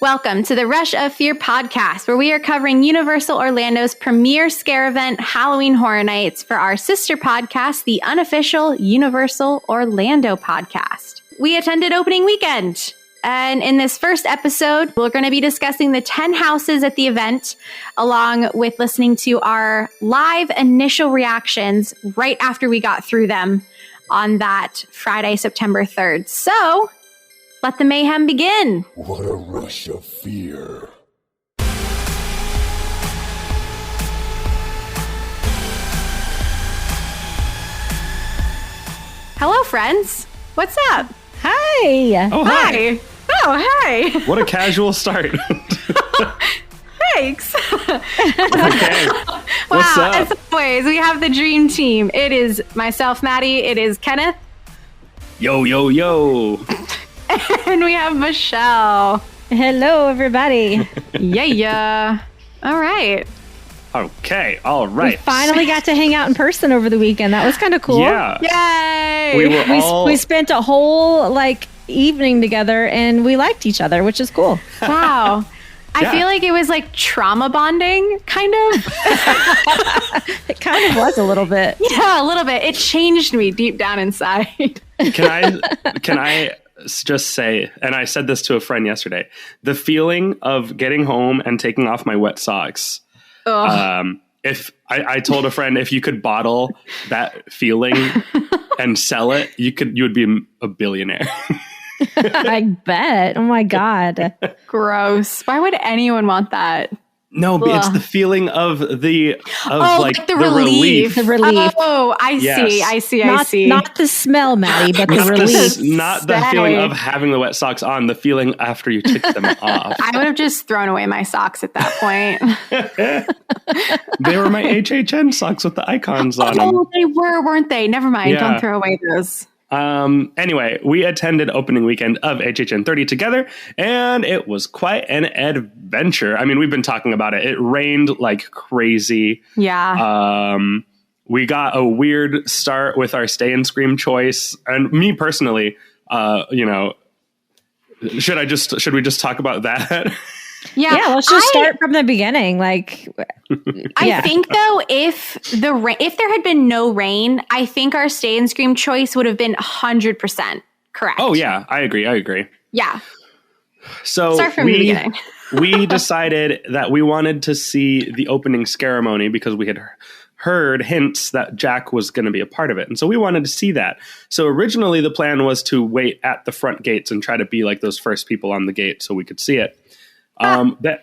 Welcome to the Rush of Fear podcast, where we are covering Universal Orlando's premier scare event, Halloween Horror Nights, for our sister podcast, the unofficial Universal Orlando podcast. We attended opening weekend, and in this first episode, we're going to be discussing the 10 houses at the event, along with listening to our live initial reactions right after we got through them on that Friday, September 3rd. So, let the mayhem begin. What a rush of fear. Hello, friends. What's up? Hi. Oh, hi. Oh, hi. What a casual start. Thanks. Okay. What's Wow, up? as always, we have the dream team. It is myself, Maddie. It is Kenneth. Yo, yo, yo. And we have Michelle. Hello, everybody. Yeah. All right. Okay, all We right. finally got to hang out in person over the weekend. That was kind of cool. Yeah. Yay. We were all... We spent a whole evening together, and we liked each other, which is cool. Wow. I Yeah. feel like it was like trauma bonding, kind of. It kind of was a little bit. Yeah, a little bit. It changed me deep down inside. Can I just say, and I said this to a friend yesterday, the feeling of getting home and taking off my wet socks. If I told a friend, if you could bottle that feeling and sell it, you would be a billionaire. I bet. Oh, my God. Gross. Why would anyone want that? No, but it's Ugh. the feeling of the relief. The relief. Oh, I Yes. see. Not the smell, Maddie, but the Not relief. not the Stay. feeling of having the wet socks on, the feeling after you took them off. I would have just thrown away my socks at that point. They were my HHN socks with the icons on them. Oh, they were, weren't they? Never mind. Yeah. Don't throw away those. Anyway, we attended opening weekend of HHN 30 together, and it was quite an adventure. I mean, we've been talking about it. It rained like crazy. Yeah. We got a weird start with our Stay and Scream choice, and me personally, should we just talk about that? Yeah. Let's just start from the beginning. I think though, if there had been no rain, I think our Stay and Scream choice would have been 100% correct. Oh yeah, I agree. Yeah. So Start from the beginning. We decided that we wanted to see the opening ceremony because we had heard hints that Jack was going to be a part of it. And so we wanted to see that. So originally the plan was to wait at the front gates and try to be like those first people on the gate so we could see it.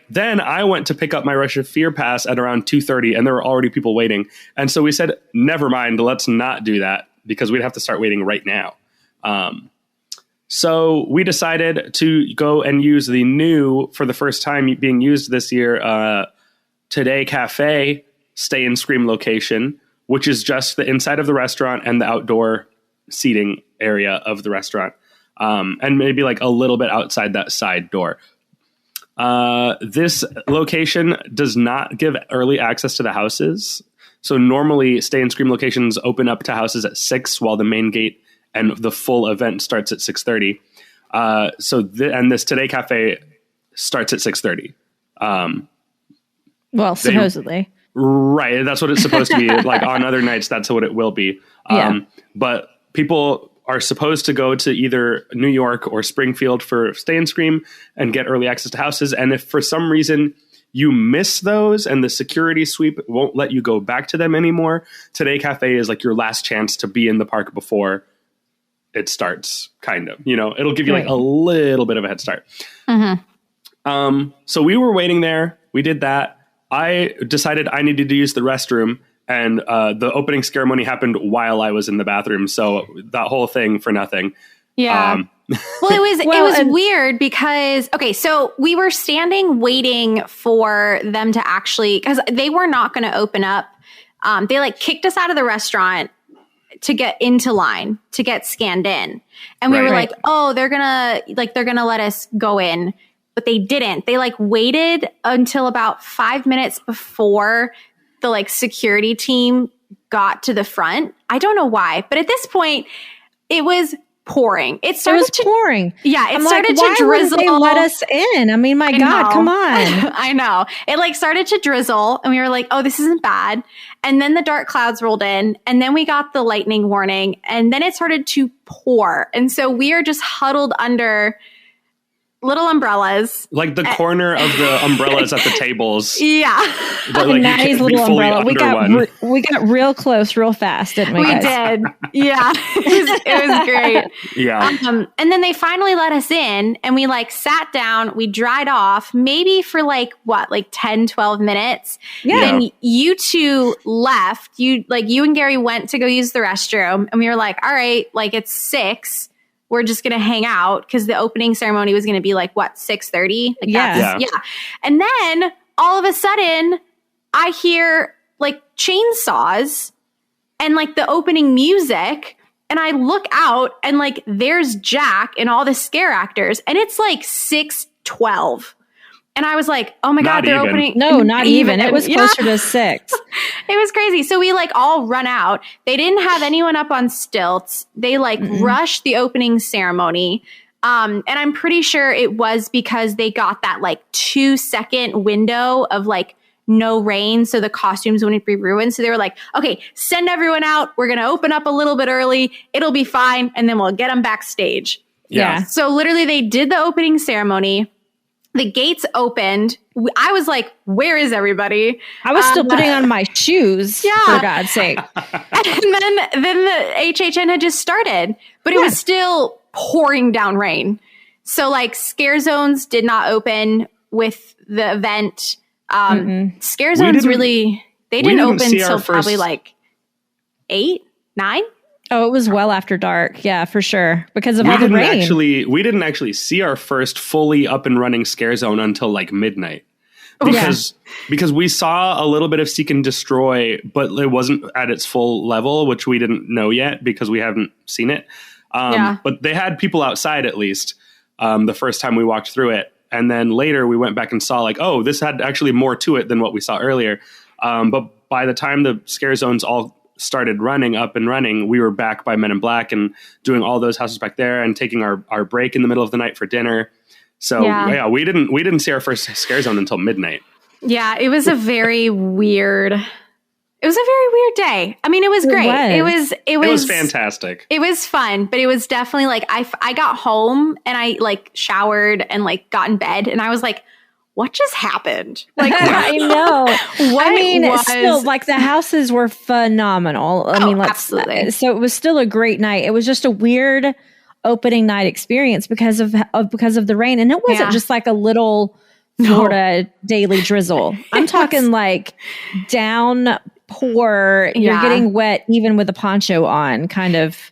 Then I went to pick up my Rush of Fear pass at around 2:30, and there were already people waiting. And so we said, never mind, let's not do that because we'd have to start waiting right now. So we decided to go and use the new, for the first time being used this year, Today Cafe Stay and Scream location, which is just the inside of the restaurant and the outdoor seating area of the restaurant, and maybe like a little bit outside that side door. This location does not give early access to the houses. So normally Stay and Scream locations open up to houses at 6 while the main gate and the full event starts at 6:30. And this Today Cafe starts at 6:30. Well, supposedly. Right. That's what it's supposed to be. Like on other nights, that's what it will be. But people are supposed to go to either New York or Springfield for Stay and Scream and get early access to houses. And if for some reason you miss those and the security sweep won't let you go back to them anymore, Today Cafe is like your last chance to be in the park before it starts, kind of. It'll give you like a little bit of a head start. Mm-hmm. So we were waiting there. We did that. I decided I needed to use the restroom. And the opening ceremony happened while I was in the bathroom, so that whole thing for nothing. Yeah. Well, it was weird because, so we were standing waiting for them to actually, because they were not going to open up. They kicked us out of the restaurant to get into line, to get scanned in. And we were like, oh, they're going to let us go in. But they didn't. They waited until about 5 minutes before the security team got to the front. I don't know why, but at this point it was pouring. It was pouring. Yeah, it I'm started like, to drizzle. Why wouldn't they let us in? I mean, my God, come on. I know. It like started to drizzle and we were like, oh, this isn't bad. And then the dark clouds rolled in and then we got the lightning warning and then it started to pour. And so we are just huddled under little umbrellas. Like the corner of the umbrellas at the tables. Yeah. But like nice little umbrella. We got real close real fast, didn't we? We guys? did. Yeah. It was great. Yeah. And then they finally let us in and we like sat down, we dried off maybe for like 10, 12 minutes. Yeah. Then you two left. You and Gary went to go use the restroom and we were like, all right, like it's 6. We're just going to hang out because the opening ceremony was going to be like, 6:30? Like yeah. And then all of a sudden I hear like chainsaws and like the opening music. And I look out and like there's Jack and all the scare actors and it's like 6:12. And I was like, oh my God, they're opening. No, not even. It was closer to 6. It was crazy. So we like all run out. They didn't have anyone up on stilts. They like rushed the opening ceremony. And I'm pretty sure it was because they got that like 2-second window of like no rain. So the costumes wouldn't be ruined. So they were like, okay, send everyone out. We're going to open up a little bit early. It'll be fine. And then we'll get them backstage. Yeah. So literally they did the opening ceremony. The gates opened. I was like, where is everybody? I was still putting on my shoes, for God's sake. And then the HHN had just started, but it was still pouring down rain. So like scare zones did not open with the event. Scare zones they didn't open until probably like 8, 9. Oh, it was well after dark. Yeah, for sure. Because of all the rain. We didn't actually see our first fully up and running scare zone until like midnight. Because we saw a little bit of Seek and Destroy, but it wasn't at its full level, which we didn't know yet because we haven't seen it. But they had people outside at least the first time we walked through it. And then later we went back and saw like, oh, this had actually more to it than what we saw earlier. But by the time the scare zones all started up and running, we were back by Men in Black and doing all those houses back there and taking our break in the middle of the night for dinner. So we didn't see our first scare zone until midnight. Yeah, it was a very weird day. I mean, it was great. It was fantastic. It was fun, but it was definitely like I got home and I like showered and like got in bed and I was like, what just happened? Like, I know. Still, like the houses were phenomenal. I mean, absolutely. So it was still a great night. It was just a weird opening night experience because of the rain, and it wasn't just like a little Florida daily drizzle. I'm talking like downpour. You're getting wet even with a poncho on, kind of.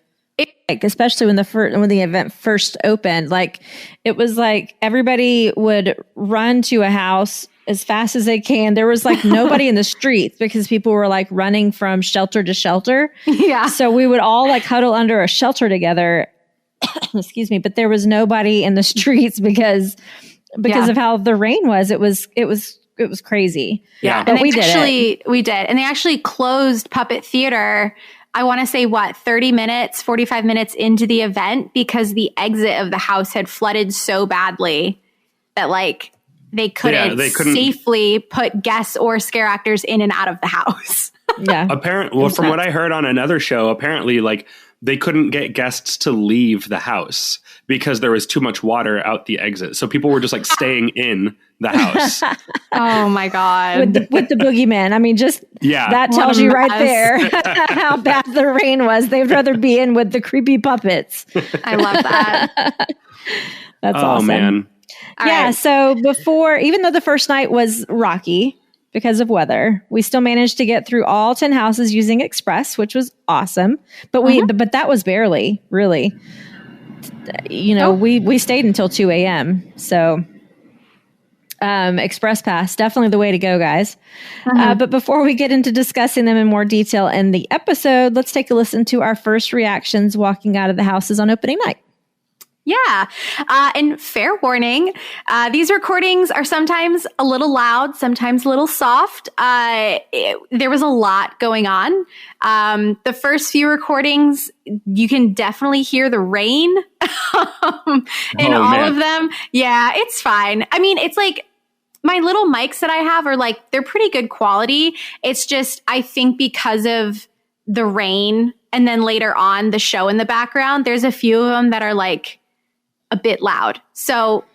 Especially when the event first opened, like it was like everybody would run to a house as fast as they can. There was like nobody in the streets because people were like running from shelter to shelter. Yeah. So we would all like huddle under a shelter together. Excuse me, but there was nobody in the streets because of how the rain was. It was crazy. Yeah. But we did. And they actually closed Puppet Theater, I want to say 30 minutes, 45 minutes into the event because the exit of the house had flooded so badly that like they couldn't safely put guests or scare actors in and out of the house. Yeah. From what I heard on another show, apparently like they couldn't get guests to leave the house because there was too much water out the exit. So people were just like staying in the house. Oh my God. With the boogeyman. I mean, that tells you right there how bad the rain was. They'd rather be in with the creepy puppets. I love that. That's awesome. Oh man. All right. So even though the first night was rocky because of weather, we still managed to get through all 10 houses using Express, which was awesome. But but that was barely, really. We stayed until 2 a.m. So Express Pass, definitely the way to go, guys. But before we get into discussing them in more detail in the episode, let's take a listen to our first reactions walking out of the houses on opening night. Yeah. And fair warning, these recordings are sometimes a little loud, sometimes a little soft. There was a lot going on. The first few recordings, you can definitely hear the rain in all of them. Yeah, it's fine. I mean, it's like my little mics that I have are like, they're pretty good quality. It's just, I think because of the rain and then later on the show in the background, there's a few of them that are like, a bit loud. So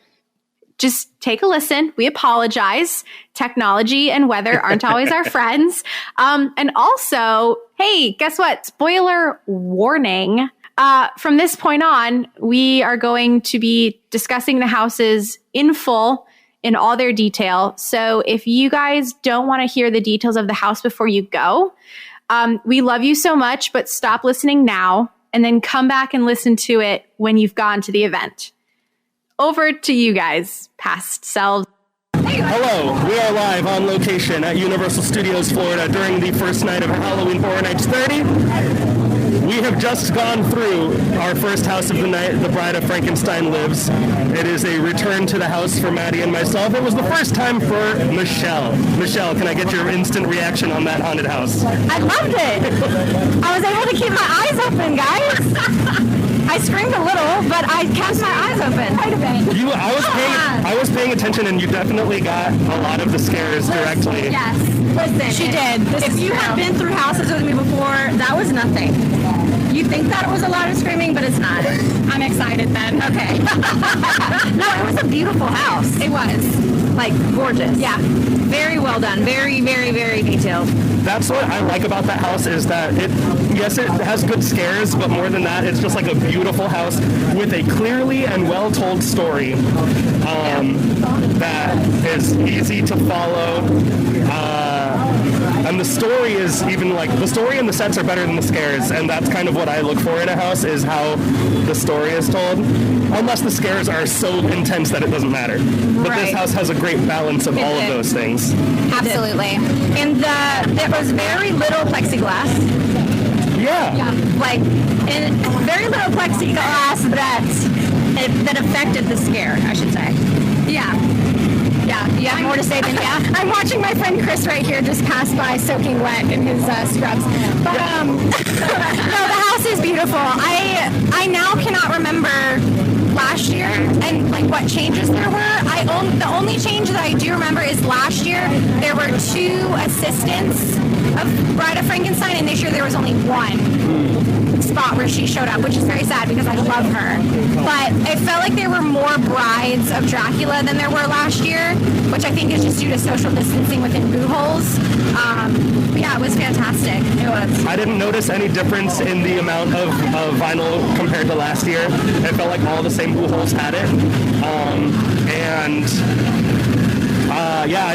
just take a listen. We apologize. Technology and weather aren't always our friends. And also, hey, guess what? Spoiler warning. From this point on, we are going to be discussing the houses in full in all their detail. So if you guys don't want to hear the details of the house before you go, we love you so much, but stop listening now. And then come back and listen to it when you've gone to the event. Over to you guys, past selves. Hello, we are live on location at Universal Studios Florida during the first night of Halloween Horror Nights 30. We have just gone through our first house of the night, The Bride of Frankenstein Lives. It is a return to the house for Maddie and myself. It was the first time for Michelle. Michelle, can I get your instant reaction on that haunted house? I loved it. I was able to keep my eyes open, guys. I screamed a little, but I kept my eyes open quite a bit. I was paying attention, and you definitely got a lot of the scares directly. Yes. Listen, she did. If you have been through houses with me before, that was nothing. You think that it was a lot of screaming, but it's not. I'm excited then. Okay. No, it was a beautiful house. It was. Like, gorgeous. Yeah. Very well done. Very, very, very detailed. That's what I like about that house is that it has good scares, but more than that, it's just like a beautiful house with a clearly and well-told story that is easy to follow. And the story is even like, the story and the sets are better than the scares, and that's kind of what I look for in a house, is how the story is told. Unless the scares are so intense that it doesn't matter. But this house has a great balance of all of those things. Absolutely. And there was very little plexiglass. Yeah. Like, and very little plexiglass that affected the scare, I should say. Yeah. Yeah, you have more to say than yeah. I'm watching my friend Chris right here just pass by soaking wet in his scrubs. But no, the house is beautiful. I now cannot remember last year and like what changes there were. The only change that I do remember is last year there were 2 assistants of Bride of Frankenstein, and this year there was only 1 spot where she showed up, which is very sad because I love her. But it felt like there were more brides of Dracula than there were last year, which I think is just due to social distancing within boo holes. Yeah, it was fantastic. It was. I didn't notice any difference in the amount of vinyl compared to last year. It felt like all the same boo holes had it.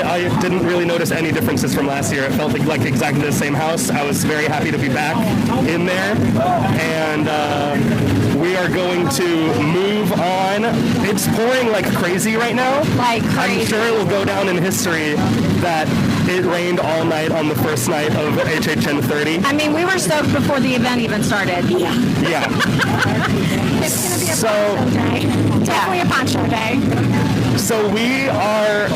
I didn't really notice any differences from last year. It felt like exactly the same house. I was very happy to be back in there. And we are going to move on. It's pouring like crazy right now. Like crazy. I'm sure it will go down in history that it rained all night on the first night of HHN 30. I mean, we were stoked before the event even started. Yeah. It's going to be a poncho day. Definitely a poncho day. So we are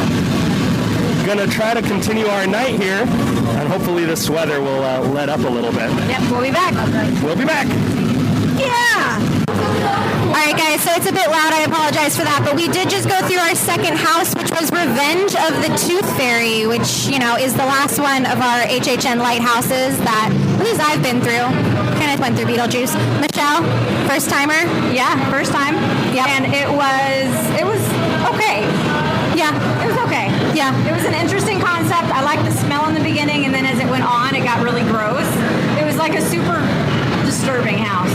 going to try to continue our night here, and hopefully this weather will let up a little bit. Yep, we'll be back. We'll be back. Yeah. All right, guys, so it's a bit loud. I apologize for that, but we did just go through our second house, which was Revenge of the Tooth Fairy, which, you know, is the last one of our HHN lighthouses that at least I've been through. Kind of went through Beetlejuice. Michelle, first timer? Yeah, first time. Yep. And it was okay. Yeah. It was okay. Yeah. It was an interesting concept. I liked the smell in the beginning, and then as it went on, it got really gross. It was like a super disturbing house.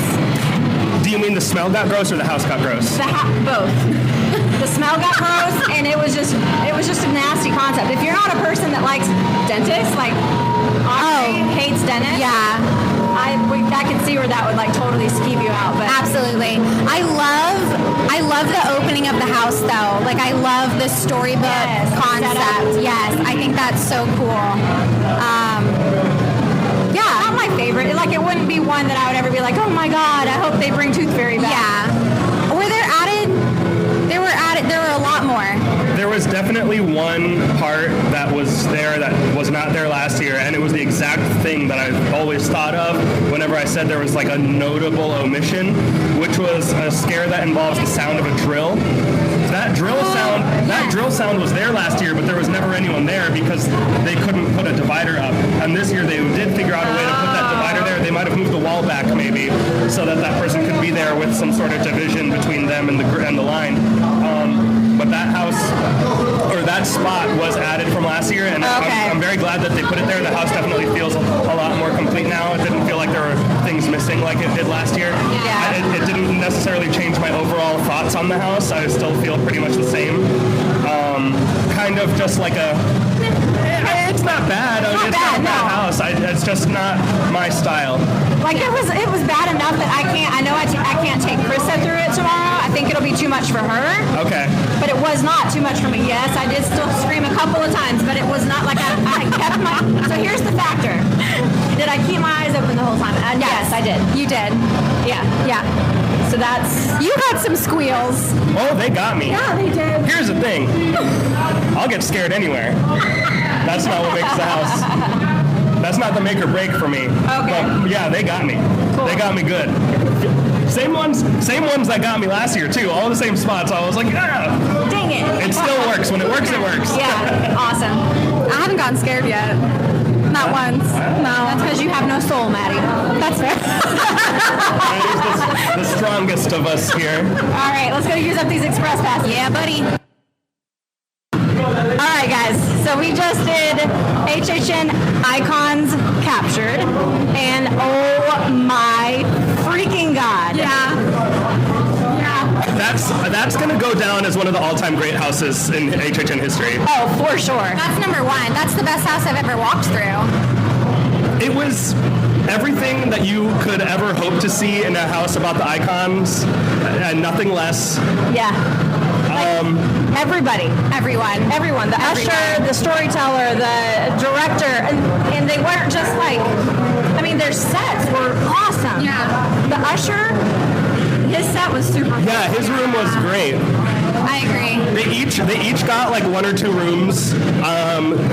Do you mean the smell got gross or the house got gross? Both. The smell got gross, and it was just a nasty concept. If you're not a person that likes dentists, like Audrey hates dentists. Yeah. I can see where that would like totally skeeve you out. But Absolutely. I love the opening of the house though. Like I love the storybook concept. Yes, I think that's so cool. Yeah. not my favorite. Like it wouldn't be one that I would ever be like, oh my god, I hope they bring Tooth Fairy back. Yeah. Were there was definitely one part that was there that was not there last year, and it was the exact thing that I've always thought of whenever I said there was like a notable omission, which was a scare that involves the sound of a drill. That drill sound was there last year, but there was never anyone there because they couldn't put a divider up. And this year they did figure out a way to put that divider there. They might have moved the wall back maybe so that that person could be there with some sort of division between them and the line. But that house, or that spot, was added from last year, and I'm very glad that they put it there. The house definitely feels a lot more complete now. It didn't feel like there were things missing like it did last year. Yeah. It didn't necessarily change my overall thoughts on the house. I still feel pretty much the same. Kind of just like it's not bad. It's not a bad house. It's just not my style. Like it was bad enough that I can't take Krista through it tomorrow. I think it'll be too much for her. Okay. But it was not too much for me. Yes, I did still scream a couple of times, but it was not like I kept my. So here's the factor. Did I keep my eyes open the whole time? Yes, I did. You did. Yeah. So you had some squeals. Oh, they got me. Yeah, they did. Here's the thing. I'll get scared anywhere. That's not what makes the house. That's not the make or break for me. Okay. But yeah, they got me. Cool. They got me good. Same ones that got me last year too. All the same spots. I was like, ah. Dang it. It still works. When it works, it works. Yeah. Awesome. I haven't gotten scared yet. Not once. No, that's because you have no soul, Maddie. That's fair. The strongest of us here. All right, let's go use up these express passes. Yeah, buddy. All right, guys. So we just did HHN icons captured, and oh my freaking god! That's gonna go down as one of the all-time great houses in HHN history. Oh, for sure. That's number one. That's the best house I've ever walked through. It was everything that you could ever hope to see in a house about the icons, and nothing less. Yeah. Everybody. Everyone. The usher, the storyteller, the director, and they weren't just like, I mean, their sets were awesome. Yeah. The usher, his set was super cool. Yeah, his room was great. I agree. They each got like one or two rooms,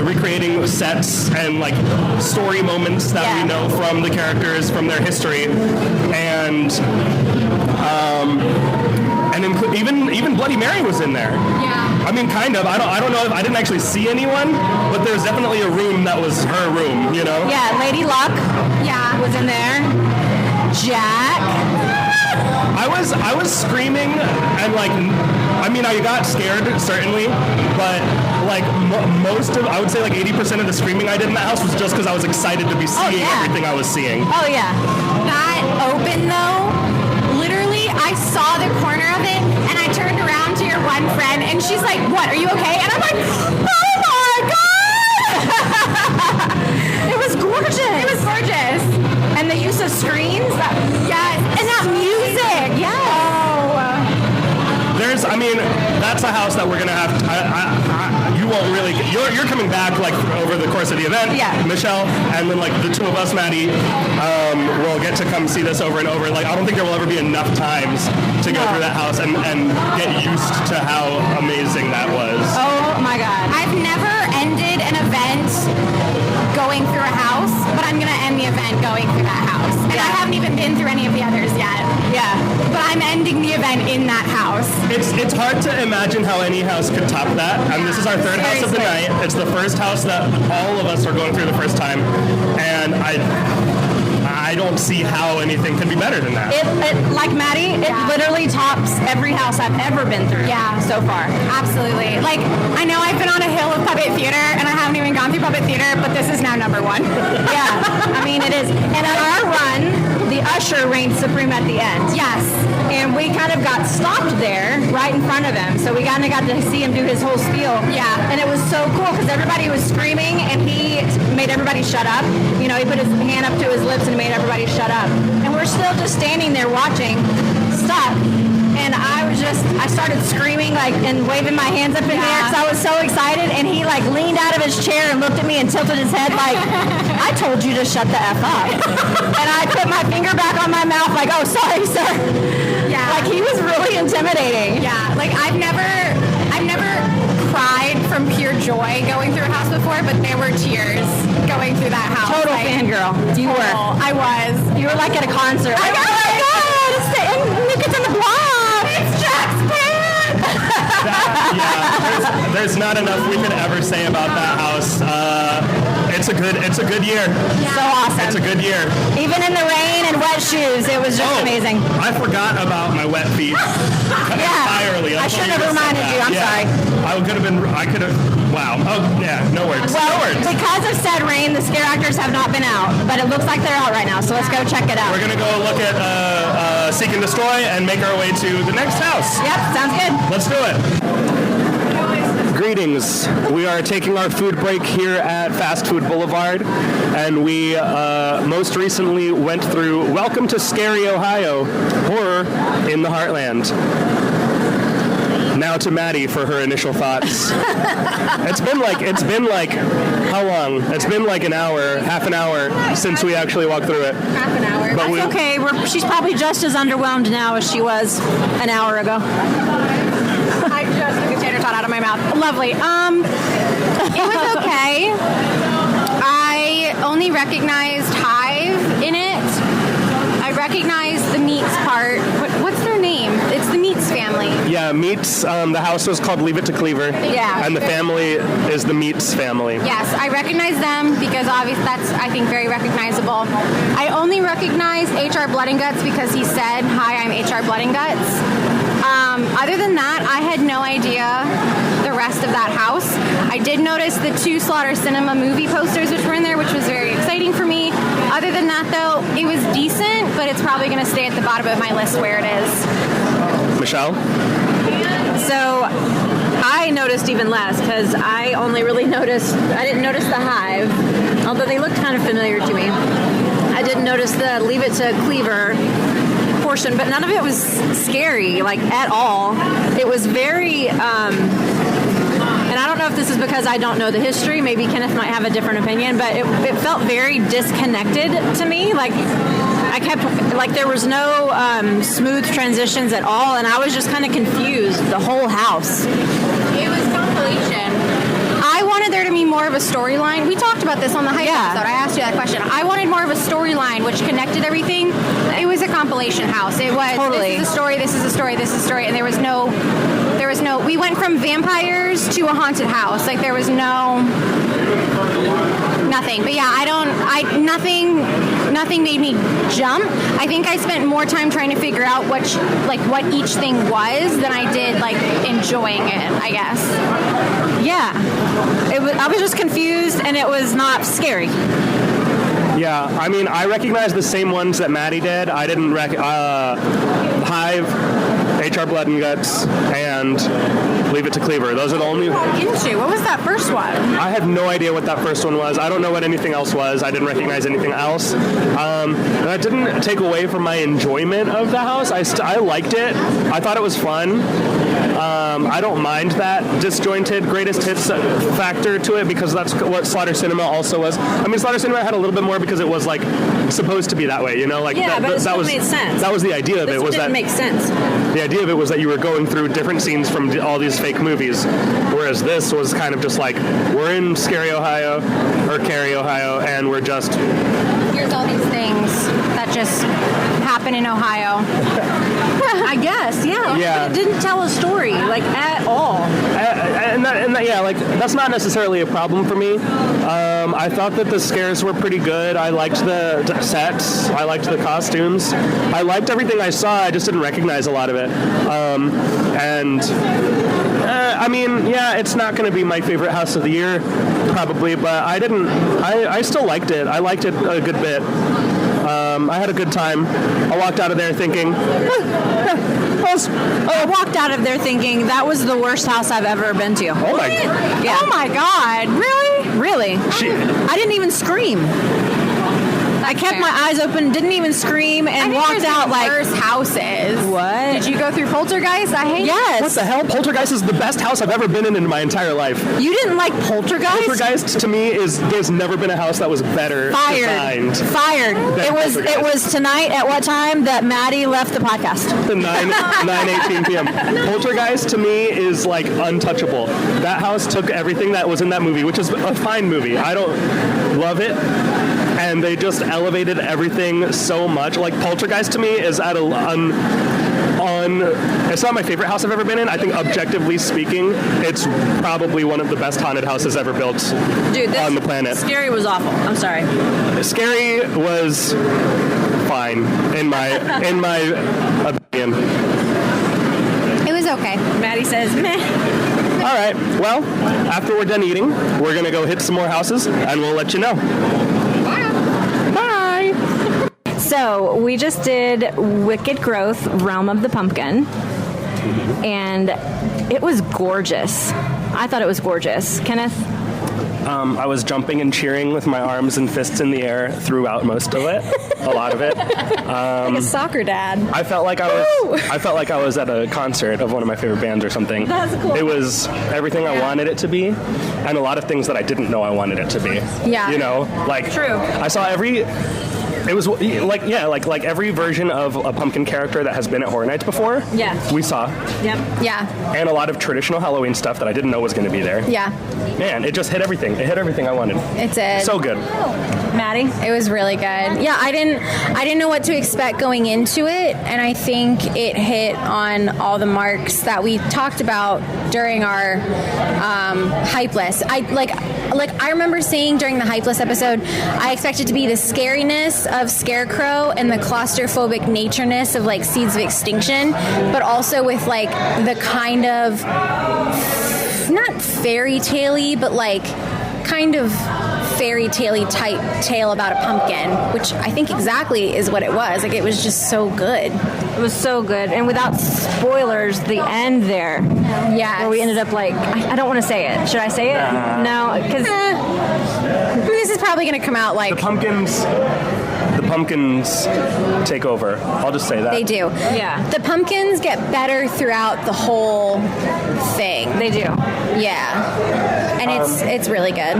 recreating sets and like story moments that we know from the characters, from their history, and even Bloody Mary was in there. Yeah. I mean, kind of. I don't know if I didn't actually see anyone, but there's definitely a room that was her room. You know. Yeah, Lady Luck. Yeah, was in there. Jack. I was screaming and like, I mean, I got scared certainly, but like I would say like 80% of the screaming I did in that house was just because I was excited to be seeing everything I was seeing. Oh yeah. That open though, literally I saw the corner of it and I turned around to your one friend and she's like, "What? Are you okay?" And I'm like, "Oh my god!" It was gorgeous. It was gorgeous. And the use of screens. Yes. And that music. Yeah. That's a house that we're gonna have. You won't really. You're coming back like over the course of the event, Michelle, and then like the two of us, Maddie, will get to come see this over and over. Like I don't think there will ever be enough times to go through that house and get used to how amazing that was. Oh my god! I've never ended an event going through a house, but I'm gonna end the event going through that house. And I haven't even been through any of the others yet. Yeah. But I'm ending the event in that house. It's hard to imagine how any house could top that. And this is our third house of the night. It's the first house that all of us are going through the first time. And I don't see how anything could be better than that. It like Maddie, it literally tops every house I've ever been through. Yeah. So far. Absolutely. Like, I know I've been on a hill of puppet theater and I haven't even gone through puppet theater, but this is now number one. Yeah. I mean, it is. And on our run, the usher reigned supreme at the end. Yes. And we kind of got stopped there right in front of him. So we kind of got to see him do his whole spiel. Yeah. And it was so cool because everybody was screaming and he made everybody shut up. You know, he put his hand up to his lips and made everybody shut up. And we're still just standing there watching, stuck. And I started screaming like and waving my hands up in the air because I was so excited. And he like leaned out of his chair and looked at me and tilted his head like, "I told you to shut the F up." And I put my finger back on my mouth like, "Oh, sorry, sir." Yeah. Like he was really intimidating. Yeah. Like I've never cried joy going through a house before, but there were tears going through that house. Total fangirl. You were. I was. You were like at a concert. Like, oh my God, it's the New Kids on the Block. It's Jack's band. There's not enough we could ever say about that house. It's a good year. Yeah. So awesome. It's a good year. Even in the rain and wet shoes, it was just amazing. I forgot about my wet feet entirely. I should have reminded you. I'm sorry. I could have. Wow. Oh, yeah. No words. Well, no words. because of said rain, the scare actors have not been out, but it looks like they're out right now. So let's go check it out. We're gonna go look at Seek and Destroy and make our way to the next house. Yep. Sounds good. Let's do it. Greetings. We are taking our food break here at Fast Food Boulevard, and we most recently went through Welcome to Scary Ohio, Horror in the Heartland. Now to Maddie for her initial thoughts. It's been like how long? It's been like half an hour since we actually walked through it. Half an hour. But That's okay. She's probably just as underwhelmed now as she was an hour ago. I just took a tater tot out of my mouth. Lovely. It was okay. I only recognized Hive in it. I recognized the Meats part. What's their name? It's the Meats family. Yeah, Meats. The house was called Leave It to Cleaver. Yeah. And the family is the Meats family. Yes, I recognize them because obviously that's, I think, very recognizable. I only recognize HR Blood and Guts because he said, "Hi, I'm HR Blood and Guts." Other than that, I had no idea the rest of that house. I did notice the 2 Slaughter Cinema movie posters which were in there, which was very exciting for me. Other than that, though, it was decent, but it's probably going to stay at the bottom of my list where it is. Michelle? So I noticed even less because I didn't notice the Hive, although they looked kind of familiar to me. I didn't notice the Leave It to Cleaver portion, but none of it was scary, like, at all. It was very, and I don't know if this is because I don't know the history, maybe Kenneth might have a different opinion, but it felt very disconnected to me. Like, there was no smooth transitions at all, and I was just kind of confused the whole house. It was compilation. I wanted there to be more of a storyline. We talked about this on the Hype episode. I asked you that question. I wanted more of a storyline which connected everything. It was a compilation house. It was totally. This is a story, this is a story, this is a story, and there was no, we went from vampires to a haunted house. Like, there was nothing. But yeah, nothing made me jump. I think I spent more time trying to figure out what each thing was than I did like enjoying it, I guess. Yeah. I was just confused, and it was not scary. Yeah, I mean, I recognize the same ones that Maddie did. I didn't Hive, HR Blood and Guts, and Leave It to Cleaver. Those are the only... What was that first one? I have no idea what that first one was. I don't know what anything else was. I didn't recognize anything else. That didn't take away from my enjoyment of the house. I liked it. I thought it was fun. I don't mind that disjointed greatest hits factor to it because that's what Slaughter Cinema also was. I mean, Slaughter Cinema had a little bit more because it was like supposed to be that way, you know? Like, yeah, but it still made sense. That was the idea of it. This didn't make sense. The idea of it was that you were going through different scenes from all these fake movies, whereas this was kind of just like, we're in Cary, Ohio, and we're just... Here's all these things that just happen in Ohio. I guess, yeah. But it didn't tell a story, like, at all. That's not necessarily a problem for me. I thought that the scares were pretty good. I liked the sets. I liked the costumes. I liked everything I saw. I just didn't recognize a lot of it. It's not going to be my favorite house of the year, probably, but I still liked it. I liked it a good bit. I had a good time. I walked out of there thinking... I walked out of there thinking that was the worst house I've ever been to. Oh my God. Yeah. Oh my God. Really? Really. I didn't even scream. I I kept my eyes open, didn't even scream, and walked out like worse houses. What? Did you go through Poltergeist? I hate. Yes. What the hell? Poltergeist is the best house I've ever been in my entire life. You didn't like Poltergeist? Poltergeist to me there's never been a house that was better designed. Fired. It was tonight at what time that Maddie left the podcast? The 9:18 p.m. Poltergeist to me is like untouchable. That house took everything that was in that movie, which is a fine movie. I don't love it. And they just elevated everything so much. Like Poltergeist to me is at it's not my favorite house I've ever been in. I think objectively speaking, it's probably one of the best haunted houses ever built on the planet. Scary was awful. I'm sorry. Scary was fine in my opinion. It was okay. Maddie says, meh. All right. Well, after we're done eating, we're gonna go hit some more houses, and we'll let you know. Bye. So we just did Wicked Growth, Realm of the Pumpkin, and it was gorgeous. I thought it was gorgeous. Kenneth? I was jumping and cheering with my arms and fists in the air throughout most of it, a lot of it. Like a soccer dad. I felt like I was at a concert of one of my favorite bands or something. That's cool. It was everything I wanted it to be, and a lot of things that I didn't know I wanted it to be. Yeah. You know, like True. I saw it was like every version of a pumpkin character that has been at Horror Nights before. Yeah. We saw. Yep. Yeah. And a lot of traditional Halloween stuff that I didn't know was going to be there. Yeah. Man, it just hit everything. It hit everything I wanted. It did. So good. Maddie? It was really good. Yeah, I didn't know what to expect going into it, and I think it hit on all the marks that we talked about during our hype list. I remember saying during the hype list episode, I expected to be the scariness of Scarecrow and the claustrophobic natureness of like Seeds of Extinction, but also with like the kind of not fairy tale-y, but like kind of fairy tale-y type tale about a pumpkin, which I think exactly is what it was. Like, it was just so good. It was so good. And without spoilers, the end there. Yeah. Where we ended up like, I don't want to say it. Should I say it? No, because this is probably going to come out like... The pumpkins take over. I'll just say that. They do. Yeah. The pumpkins get better throughout the whole thing. they do. Yeah. And it's really good.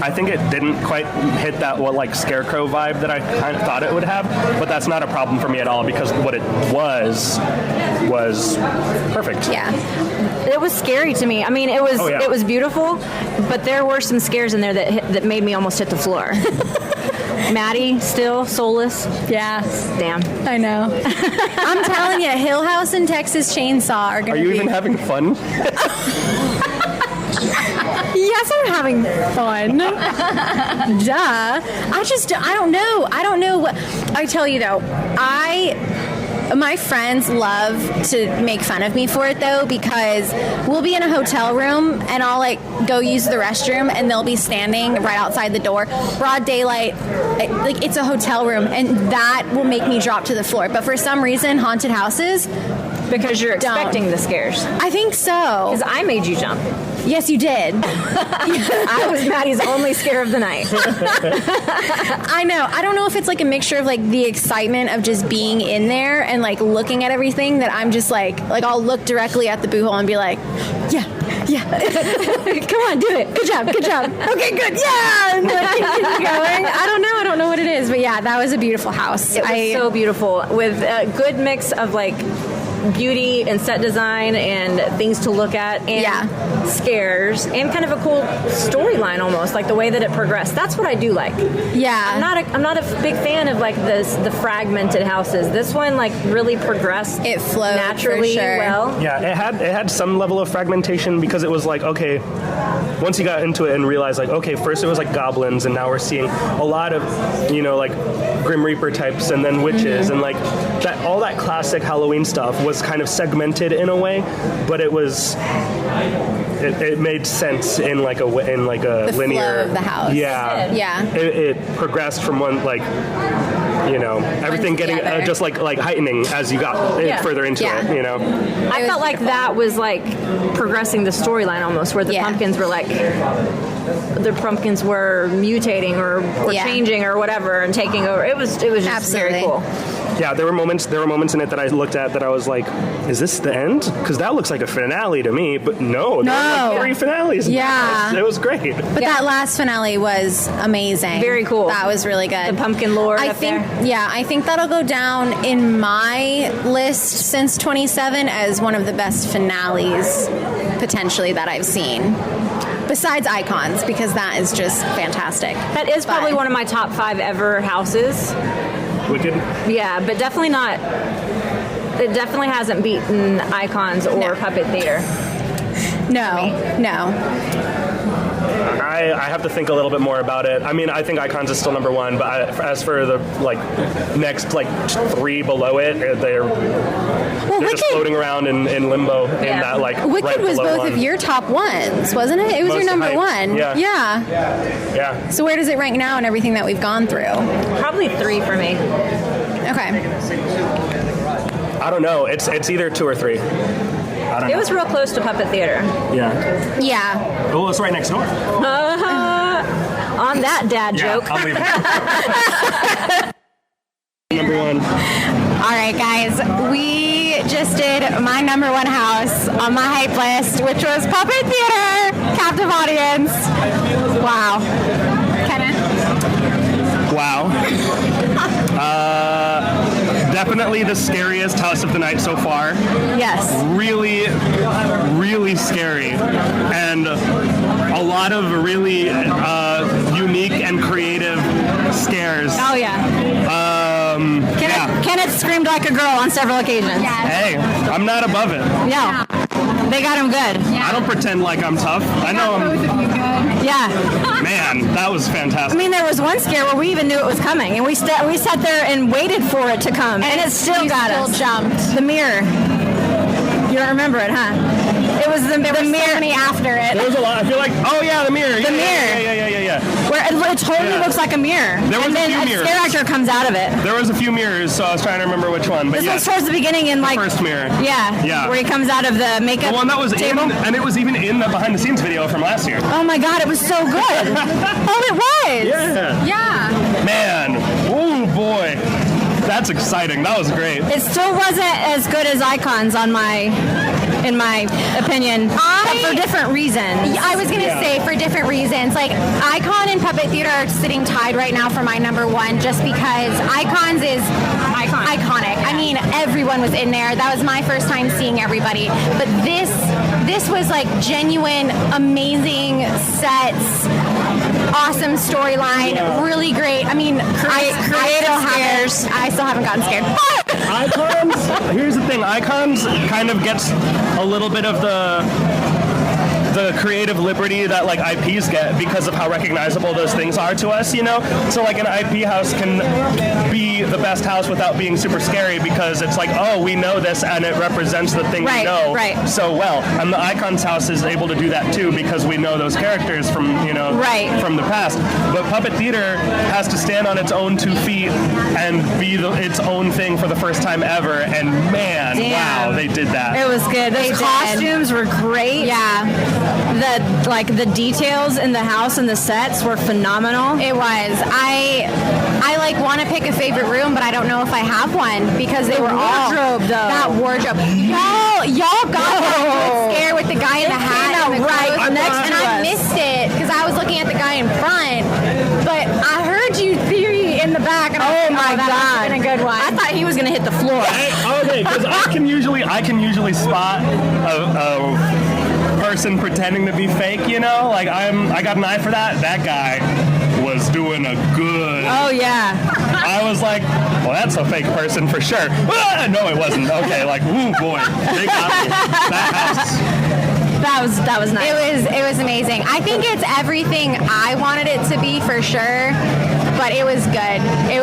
I think it didn't quite hit that Scarecrow vibe that I kind of thought it would have, but that's not a problem for me at all because what it was perfect. Yeah. It was scary to me. I mean, it was yeah. It was beautiful, but there were some scares in there that made me almost hit the floor. Maddie, still soulless. Yeah. Damn. I know. I'm telling you, Hill House and Texas Chainsaw are going to be... Are you even having fun? Yes, I'm having fun. Duh. I don't know. I don't know what... I tell you, though, my friends love to make fun of me for it, though, because we'll be in a hotel room and I'll go use the restroom and they'll be standing right outside the door, broad daylight, it's a hotel room, and that will make me drop to the floor. But for some reason, haunted houses, because you're expecting the scares. I think so. Because I made you jump. Yes, you did. I was Maddie's only scare of the night. I know. I don't know if it's a mixture of the excitement of just being in there and looking at everything that I'm just I'll look directly at the boo hole and be like, yeah. Come on, do it. Good job. Okay, good. Yeah. And keep going. I don't know what it is, but yeah, that was a beautiful house. It was so beautiful with a good mix of beauty and set design and things to look at and scares and kind of a cool storyline almost, the way that it progressed. That's what I do like. Yeah. I'm not a big fan of the fragmented houses. This one really progressed. It flowed naturally for sure. well. Yeah, it had some level of fragmentation because it was okay, once you got into it and realized okay, first it was goblins and now we're seeing a lot of Grim Reaper types and then witches and that all that classic Halloween stuff was kind of segmented in a way, but it was it made sense in a the linear flow of the house. Yeah. Yeah. It progressed from one everything getting just like heightening as you got further into it. I felt like that was like progressing the storyline almost, where the pumpkins were like, the pumpkins were mutating or changing or whatever and taking over. It was just very cool. Yeah, there were moments in it that I looked at that I was like, is this the end? Because that looks like a finale to me, but no, there were like 3 finales. Yeah. It was great. But that last finale was amazing. Very cool. That was really good. The pumpkin lore I think that'll go down in my list since 27 as one of the best finales potentially that I've seen. Besides Icons, because that is just fantastic. That is probably one of my top 5 ever houses. Wicked? Yeah, but definitely not. It definitely hasn't beaten Icons or Puppet Theater. No. I have to think a little bit more about it. I mean, I think Icons is still number 1, but as for the next 3 below it, they're just floating around in limbo in that Wicked right was both one. of your top ones, wasn't it? It was Most your number hyped. 1. Yeah. So where does it rank now and everything that we've gone through? Probably 3 for me. Okay. I don't know. It's either 2 or 3. It was real close to Puppet Theater. Yeah. Well, it's right next door. On that dad joke. I'll leave it. Number 1. All right, guys. We just did my number 1 house on my hype list, which was Puppet Theater, captive audience. Wow. Kenneth? Wow. Definitely the scariest house of the night so far. Yes. Really, really scary. And a lot of really unique and creative scares. Oh, yeah. Kenneth screamed like a girl on several occasions. Hey, I'm not above it. Yeah. They got him good. I don't pretend like I'm tough. I know I'm... Yeah. Man, that was fantastic. I mean, there was one scare where we even knew it was coming, and we sat there and waited for it to come, and it still got us. Jumped. The mirror. You don't remember it, huh? It was the mirror. So many after it. There was a lot. I feel like, oh yeah, the mirror. The mirror. Yeah. Where it totally looks like a mirror. There was and then a few mirrors. Scare actor comes out of it. There was a few mirrors, so I was trying to remember which one. But This was towards the beginning in like first mirror. Yeah. Where he comes out of the makeup The one that was table. and it was even in the behind the scenes video from last year. Oh my god, it was so good. Oh, it was. Yeah. Man. Oh boy. That's exciting. That was great. It still wasn't as good as Icons in my opinion, but for different reasons. I was going to say for different reasons. Like Icon and Puppet Theater are sitting tied right now for my number 1 just because Icons is iconic. I mean, everyone was in there. That was my first time seeing everybody. But this was like genuine, amazing sets. Awesome storyline, really great. I mean, I still haven't gotten scared. Icons, here's the thing, Icons kind of gets a little bit of the creative liberty that like IPs get because of how recognizable those things are to us, So like an IP house can be the best house without being super scary because it's like, oh, we know this and it represents the thing we know so well. And the Icons house is able to do that too because we know those characters from, from the past. But Puppet Theater has to stand on its own 2 feet and be its own thing for the first time ever. And man, wow, they did that. It was good. Those costumes were great. Yeah. The details in the house and the sets were phenomenal. It was. I like want to pick a favorite room, but I don't know if I have one because they were all that wardrobe. Y'all got that good scare with the guy in the hat and the clothes next to I missed it because I was looking at the guy in front, but I heard you theory in the back. And oh my god, that been a good one. I thought he was gonna hit the floor. Okay, because I can usually spot a person pretending to be fake, Like I got an eye for that. That guy was doing a good. Oh yeah. I was like, well, that's a fake person for sure. No, it wasn't. Okay, like, ooh boy, they got me. That house. That was nice. It was amazing. I think it's everything I wanted it to be for sure. but it was good. It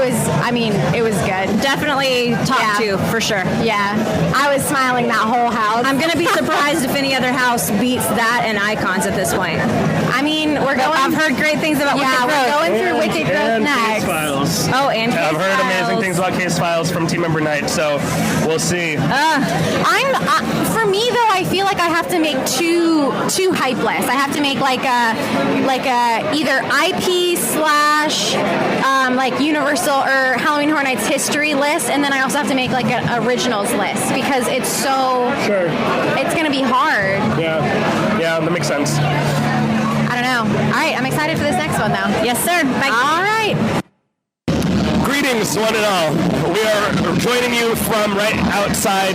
was good. Definitely top 2 for sure. Yeah, I was smiling that whole house. I'm gonna be surprised if any other house beats that and Icons at this point. I mean, I've heard great things about Wicked Growth. We're going through Wicked Growth next. Case Files. Oh, and Case I've heard amazing things about Case Files from Team Member Night, so we'll see. For me though, I feel like I have to make two hype lists. I have to make like a either IP / like Universal or Halloween Horror Nights history list, and then I also have to make like an originals list because it's it's gonna be hard. Yeah, that makes sense. I don't know. All right, I'm excited for this next one though. Yes, sir. All right. Greetings, one and all. We are joining you from right outside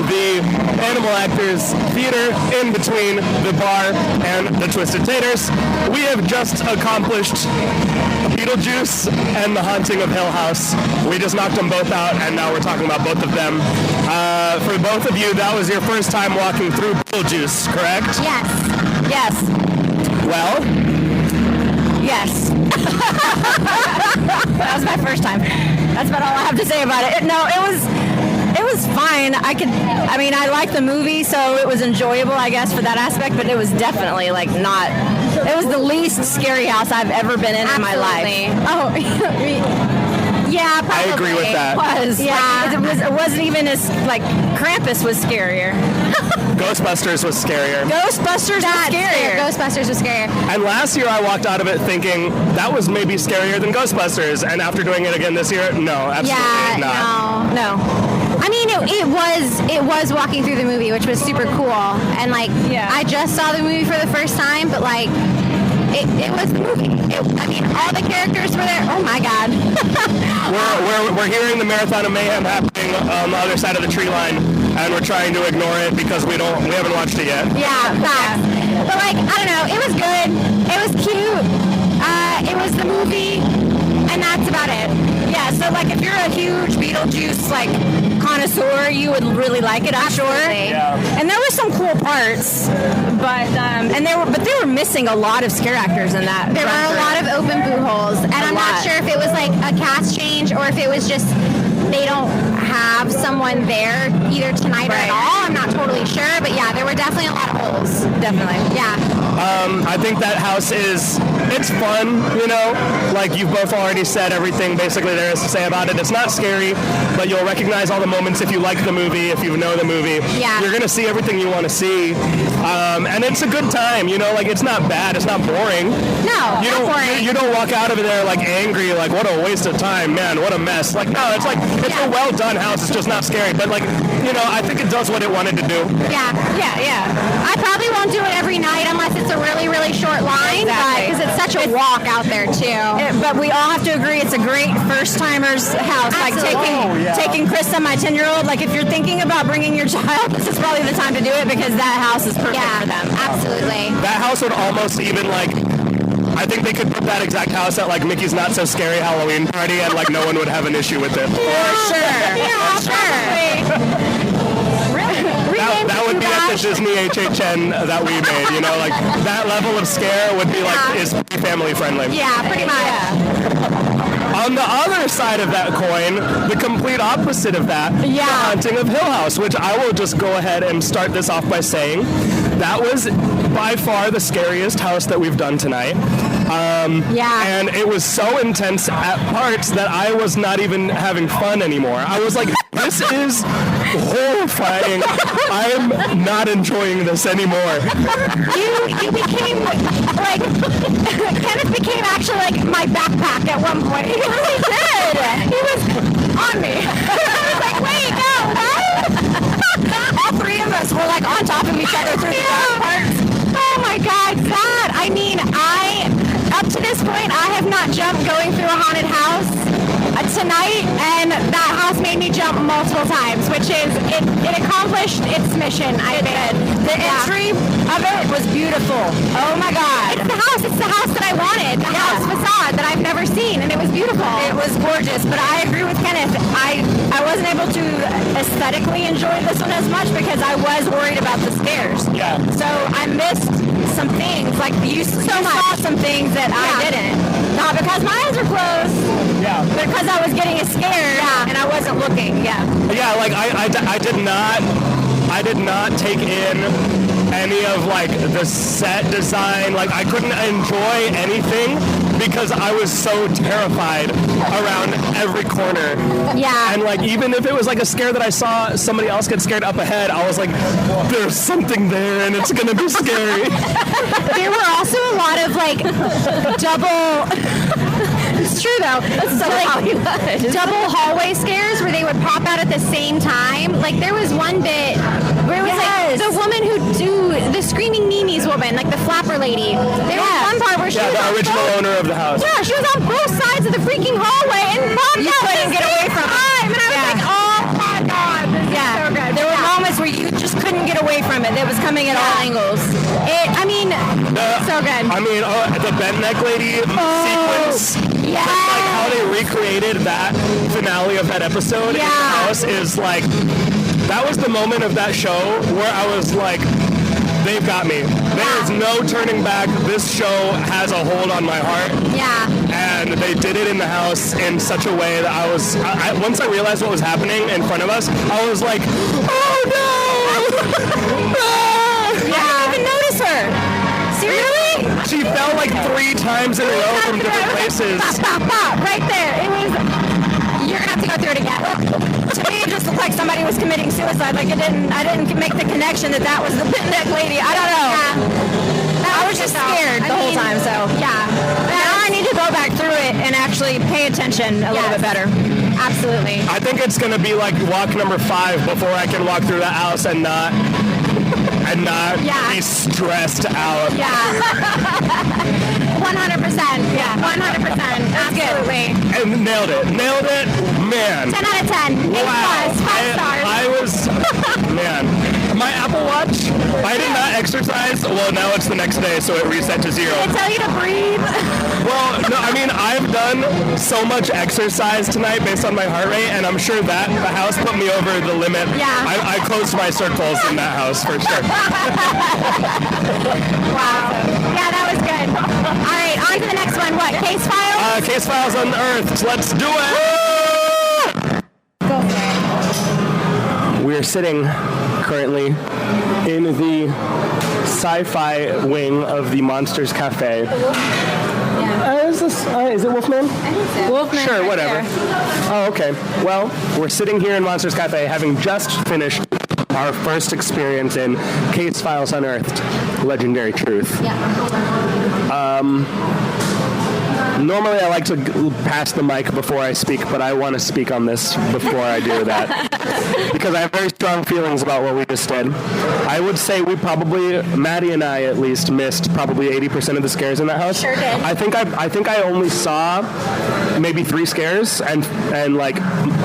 the Animal Actors Theater in between the bar and the Twisted Taters. We have just accomplished Beetlejuice and The Haunting of Hill House. We just knocked them both out, and now we're talking about both of them. For both of you, that was your first time walking through Beetlejuice, correct? Yes. Well, yes. That was my first time. That's about all I have to say about it. No, it was fine. I liked the movie, so it was enjoyable, I guess, for that aspect, but it was definitely it was the least scary house I've ever been in my life. Oh, yeah, probably. I agree with that. It was. Yeah. It wasn't even as, Krampus was scarier. Ghostbusters was scarier. Ghostbusters was scarier. And last year I walked out of it thinking that was maybe scarier than Ghostbusters, and after doing it again this year, no, absolutely not. No. I mean, it was walking through the movie, which was super cool, and I just saw the movie for the first time, but it was the movie. All the characters were there. Oh my God. We're hearing the Marathon of Mayhem happening on the other side of the tree line, and we're trying to ignore it because we haven't watched it yet. Yeah, facts. But I don't know. It was good. It was cute. It was the movie, and that's about it. Yeah. So if you're a huge Beetlejuice connoisseur, you would really like it, I'm sure. Yeah. And there were some cool parts, but they were missing a lot of scare actors in that. There were a lot of open boo holes, and I'm not sure if it was a cast change or if it was just they don't have someone there either tonight or at all. I'm not totally sure, but yeah, there were definitely a lot of holes. Definitely. Yeah. I think that house it's fun, you've both already said everything basically there is to say about it. It's not scary, but you'll recognize all the moments if you like the movie, if you know the movie. Yeah. You're going to see everything you want to see. And it's a good time, it's not bad, it's not boring. No, not boring. You don't walk out of there angry, what a waste of time, man, what a mess. No, it's it's a well done house, it's just not scary, but I think it does what it wanted to do. Yeah. I probably won't do it every night unless it's a really, really short line, because it's such a walk out there too. But we all have to agree it's a great first-timers house. Absolutely. Taking Chris and my 10-year-old, if you're thinking about bringing your child, this is probably the time to do it because that house is perfect for them. Absolutely. That house would almost even I think they could put that exact house at Mickey's Not So Scary Halloween Party and no one would have an issue with it. For sure. Yeah, sure. That would be at the Disney HHN that we made, that level of scare would be is pretty family friendly. Yeah, pretty much. On the other side of that coin, the complete opposite of that, The Haunting of Hill House, which I will just go ahead and start this off by saying that was by far the scariest house that we've done tonight. And it was so intense at parts that I was not even having fun anymore. I was like, this is horrifying. I'm not enjoying this anymore. You became Kenneth became actually my backpack at one point. He really did. He was on me. I was like, wait, no, what? All three of us were on top of each other through the dark parts. Oh my God, that! Up to this point, I have not jumped going through a haunted house tonight, and that house made me jump multiple times, which is, it accomplished its mission, I think. The entry of it was beautiful. Oh my God. It's the house that I wanted, the house facade that I've never seen, and it was beautiful. It was gorgeous, but I agree with Kenneth. I wasn't able to aesthetically enjoy this one as much because I was worried about the scares. Yeah. So I missed some things, like You saw some things that I didn't. Not because my eyes were closed. Yeah. But because I was getting scared and I wasn't looking. Yeah. Yeah, like I did not take in any of like the set design. Like I couldn't enjoy anything because I was so terrified around every corner. Yeah. And like even if it was like a scare that I saw somebody else get scared up ahead, I was like, there's something there and it's gonna be scary. There were also a lot of like double. It's true though. It's so like double hallway scares where they would pop out at the same time. Like there was one bit where it was like the woman who the screaming Mimi's woman, like the flapper lady. There was one part where she was the on original owner of the house. Yeah, she was on both sides of the freaking hallway and popped You out couldn't get away from it. And I was like, oh my god, this is so good. There were moments where you just couldn't get away from it. It was coming at all angles. So good. I mean, the bent neck lady sequence. Yes. Just like how they recreated that finale of that episode in the house is like, that was the moment of that show where I was like, they've got me. There's no turning back. This show has a hold on my heart. Yeah. And they did it in the house in such a way that I was, once I realized what was happening in front of us, I was like, oh no! I didn't even notice her. Seriously? She fell like 3 times in a row from different places. Pop, right there. It was. You're gonna have to go through it again. To me, it just looked like somebody was committing suicide. Like I didn't make the connection that was the bent neck lady. I don't know. Yeah. I was just scared the whole time. So now I need to go back through it and actually pay attention a little bit better. Absolutely. I think it's gonna be like walk number 5 before I can walk through that house and not be stressed out. Yeah. 100%. Yeah. 100%. Absolutely. And nailed it, man. 10 out of 10. Wow. 5 stars. I was, man. My Apple Watch, I did not exercise. Well, now it's the next day, so it reset to 0. Did it tell you to breathe? Well, no, I mean, I've done so much exercise tonight based on my heart rate, and I'm sure that the house put me over the limit. Yeah. I closed my circles in that house, for sure. Wow. Yeah, that was good. All right, on to the next one. What, Case Files? Case Files Unearthed. Let's do it! Go for it. We are sitting currently in the sci-fi wing of the Monsters Cafe. Is it Wolfman? I think so. Wolfman. Sure, right whatever. there. Oh, okay. Well, we're sitting here in Monsters Cafe having just finished our first experience in Case Files Unearthed, Legendary Truth. Yeah. Normally I like to pass the mic before I speak, but I want to speak on this before I do that. Because I have very strong feelings about what we just did. I would say we probably, Maddie and I at least, missed probably 80% of the scares in that house. Sure did. I think I only saw maybe 3 scares and like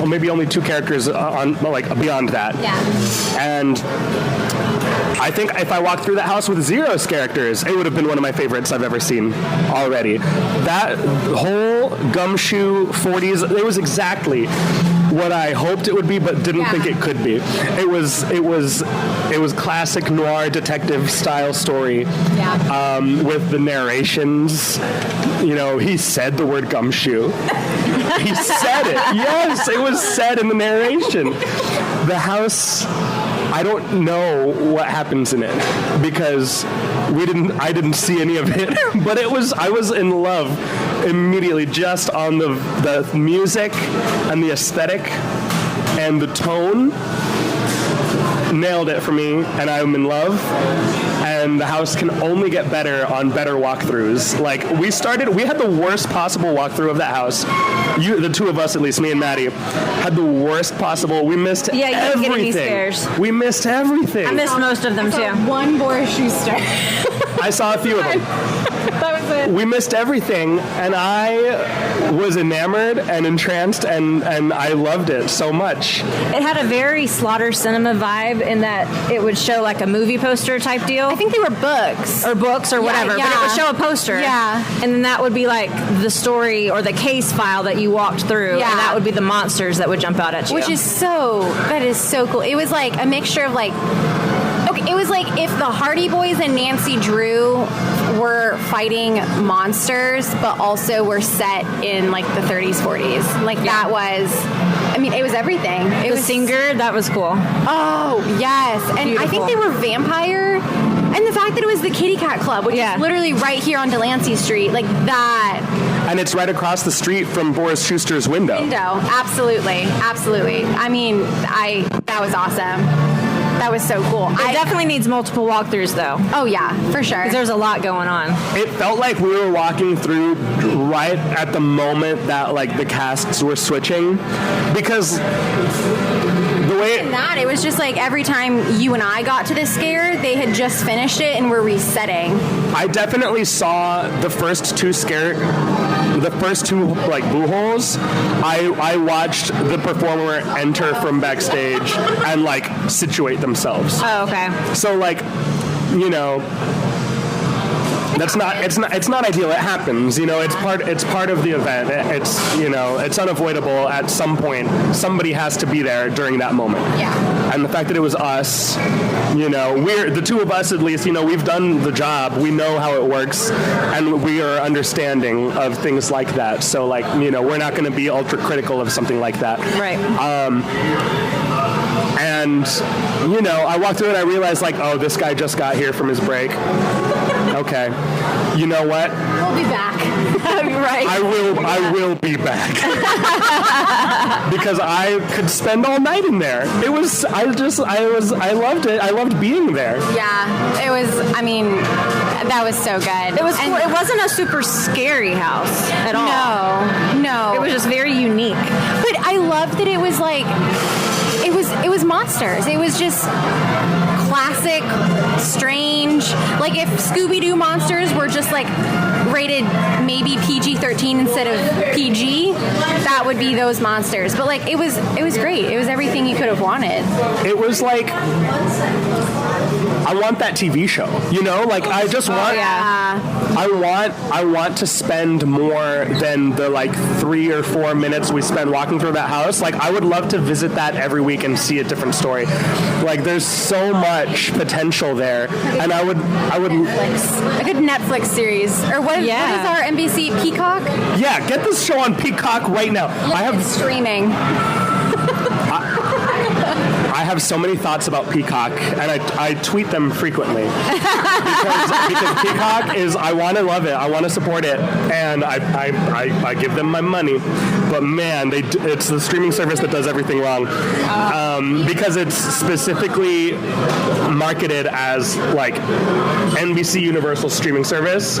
maybe only 2 characters on like beyond that. Yeah. And I think if I walked through that house with 0 characters, it would have been one of my favorites I've ever seen already. That whole gumshoe 40s, it was exactly what I hoped it would be, but didn't think it could be. It was classic noir detective style story. Yeah. With the narrations. You know, he said the word gumshoe. He said it. Yes, it was said in the narration. The house, I don't know what happens in it because I didn't see any of it, but I was in love immediately just on the music and the aesthetic and the tone. Nailed it for me, and I'm in love. And the house can only get better on better walkthroughs. Like, we had the worst possible walkthrough of that house. The 2 of us, at least, me and Maddie, had the worst possible. We missed you didn't everything. get any scares. We missed everything. I missed most of them too. One Boris Schuster. I saw a few of them. That was it. We missed everything, and I was enamored and entranced, and I loved it so much. It had a very Slaughter Cinema vibe in that it would show like a movie poster type deal. I think they were books. Or books or whatever, but it would show a poster. Yeah. And then that would be like the story or the case file that you walked through. Yeah. And that would be the monsters that would jump out at you. That is so cool. It was like a mixture of like, okay, it was like if the Hardy Boys and Nancy Drew were fighting monsters, but also were set in like the 30s, 40s. Like that was, I mean, it was everything. It was Singer, that was cool. Oh, yes. And Beautiful. I think they were vampire. And the fact that it was the Kitty Cat Club, which is literally right here on Delancey Street, like that. And it's right across the street from Boris Schuster's window. Absolutely. Absolutely. I mean, that was awesome. That was so cool. It definitely needs multiple walkthroughs, though. Oh, yeah, for sure. Because there's a lot going on. It felt like we were walking through right at the moment that, like, the casts were switching. Because the way... It was just like every time you and I got to this scare, they had just finished it and were resetting. I definitely saw the first two like boo holes. I watched the performer enter from backstage and like situate themselves. Oh, okay. So like, you know, it's not ideal. It happens, you know. It's part of the event. It's, you know, it's unavoidable. At some point, somebody has to be there during that moment. Yeah. And the fact that it was us, you know, we're the two of us at least. You know, we've done the job. We know how it works, and we are understanding of things like that. So, like, you know, we're not going to be ultra critical of something like that. Right. And, you know, I walked through and I realized, like, oh, this guy just got here from his break. Okay. You know what? We'll be back. Right. I will be back. Because I could spend all night in there. I loved it. I loved being there. Yeah. It was, I mean, that was so good. It was cool. It wasn't a super scary house at all. No. It was just very unique. But I loved that it was like, it was monsters. It was just classic, strange. Like if Scooby-Doo monsters were just like rated maybe PG-13 instead of PG, that would be those monsters. But like it was great. It was everything you could have wanted. It was like, I want that TV show. You know, like I just want. I want to spend more than the like 3 or 4 minutes we spend walking through that house. Like I would love to visit that every week and see a different story. Like there's so much potential there, and I would Netflix. A good Netflix series, or what is our NBC Peacock? Yeah, get this show on Peacock right now. It's streaming. I have so many thoughts about Peacock, and I tweet them frequently because Peacock is, I want to love it, I want to support it, and I give them my money, but man, it's the streaming service that does everything wrong, because it's specifically marketed as like NBC Universal streaming service.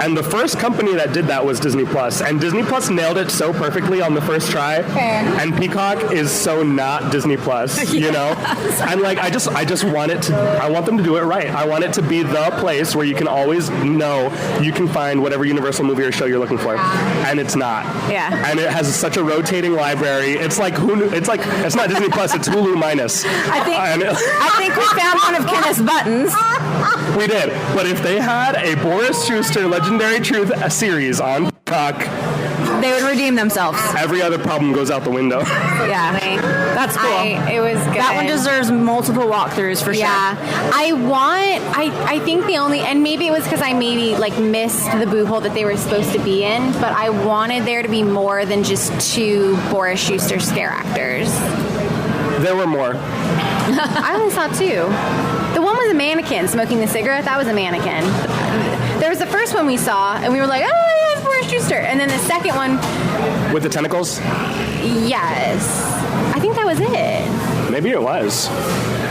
And the first company that did that was Disney Plus, and Disney Plus nailed it so perfectly on the first try. Fair. And Peacock is so not Disney Plus, you know. And like I just want I want them to do it right. I want it to be the place where you can always know you can find whatever Universal movie or show you're looking for, and it's not. Yeah. And it has such a rotating library. It's like it's not Disney Plus. It's Hulu minus. I think we found one of Kenneth's buttons. We did, but if they had a Boris Schuster Legendary Truth series on Peacock, they would redeem themselves. Every other problem goes out the window. Yeah, that's cool. It was good. That one deserves multiple walkthroughs for sure. Yeah, I think the only, and maybe it was because I maybe like missed the boo hole that they were supposed to be in, but I wanted there to be more than just 2 Boris Schuster scare actors. There were more. I only saw 2. The one was a mannequin smoking the cigarette. That was a mannequin. There was the first one we saw, and we were like, oh, yeah, it's Boris Schuster. And then the second one... With the tentacles? Yes. I think that was it. Maybe it was.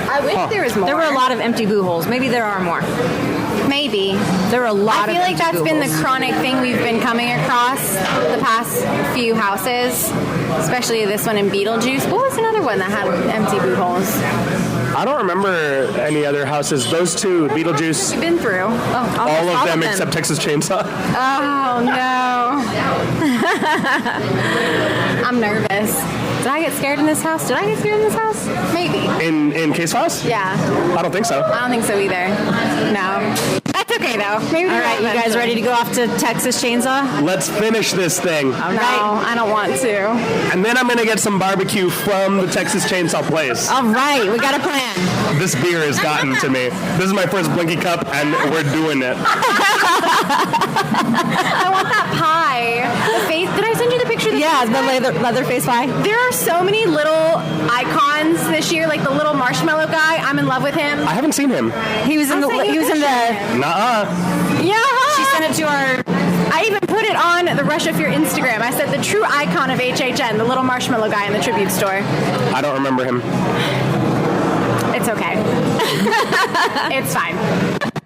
I wish there was more. There were a lot of empty boo holes. Maybe there are more. Maybe. There were a lot of I feel like that's been the chronic thing we've been coming across the past few houses, especially this one in Beetlejuice. What was another one that had empty boo holes? I don't remember any other houses. Those 2, Beetlejuice. We've been through. All of them except Texas Chainsaw. Oh, no. I'm nervous. Did I get scared in this house? Maybe. In Case House? Yeah. I don't think so. I don't think so either. No. That's okay, though. Maybe. All right, you guys ready to go off to Texas Chainsaw? Let's finish this thing. No, I don't want to. And then I'm going to get some barbecue from the Texas Chainsaw place. All right, we got a plan. This beer has gotten to me. This is my first Blinky Cup, and we're doing it. I want that pie. The face. Did I send you the picture? Of The leather face pie. There are so many little icons this year, like the little marshmallow guy. I'm in love with him. I haven't seen him. He was in the. Nuh-uh. Yeah. She sent it to our. I even put it on the Rush of Fear Instagram. I said the true icon of HHN, the little marshmallow guy in the tribute store. I don't remember him. It's okay. It's fine.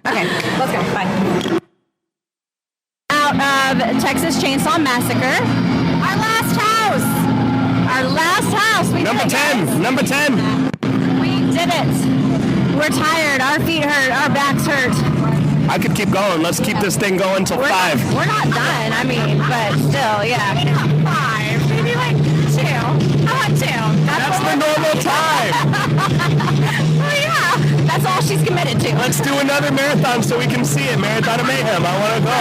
Okay, let's go. Bye. Out of Texas Chainsaw Massacre. Our last house. We Number did it, 10. guys. Number 10. We did it. We're tired. Our feet hurt. Our backs hurt. I could keep going. Let's keep this thing going till 5. We're not done. I mean, but still, yeah. Maybe not 5. Maybe like 2. I want 2. That's the normal time. Oh yeah. That's all she's committed to. Let's do another marathon so we can see it. Marathon of Mayhem. I want to go.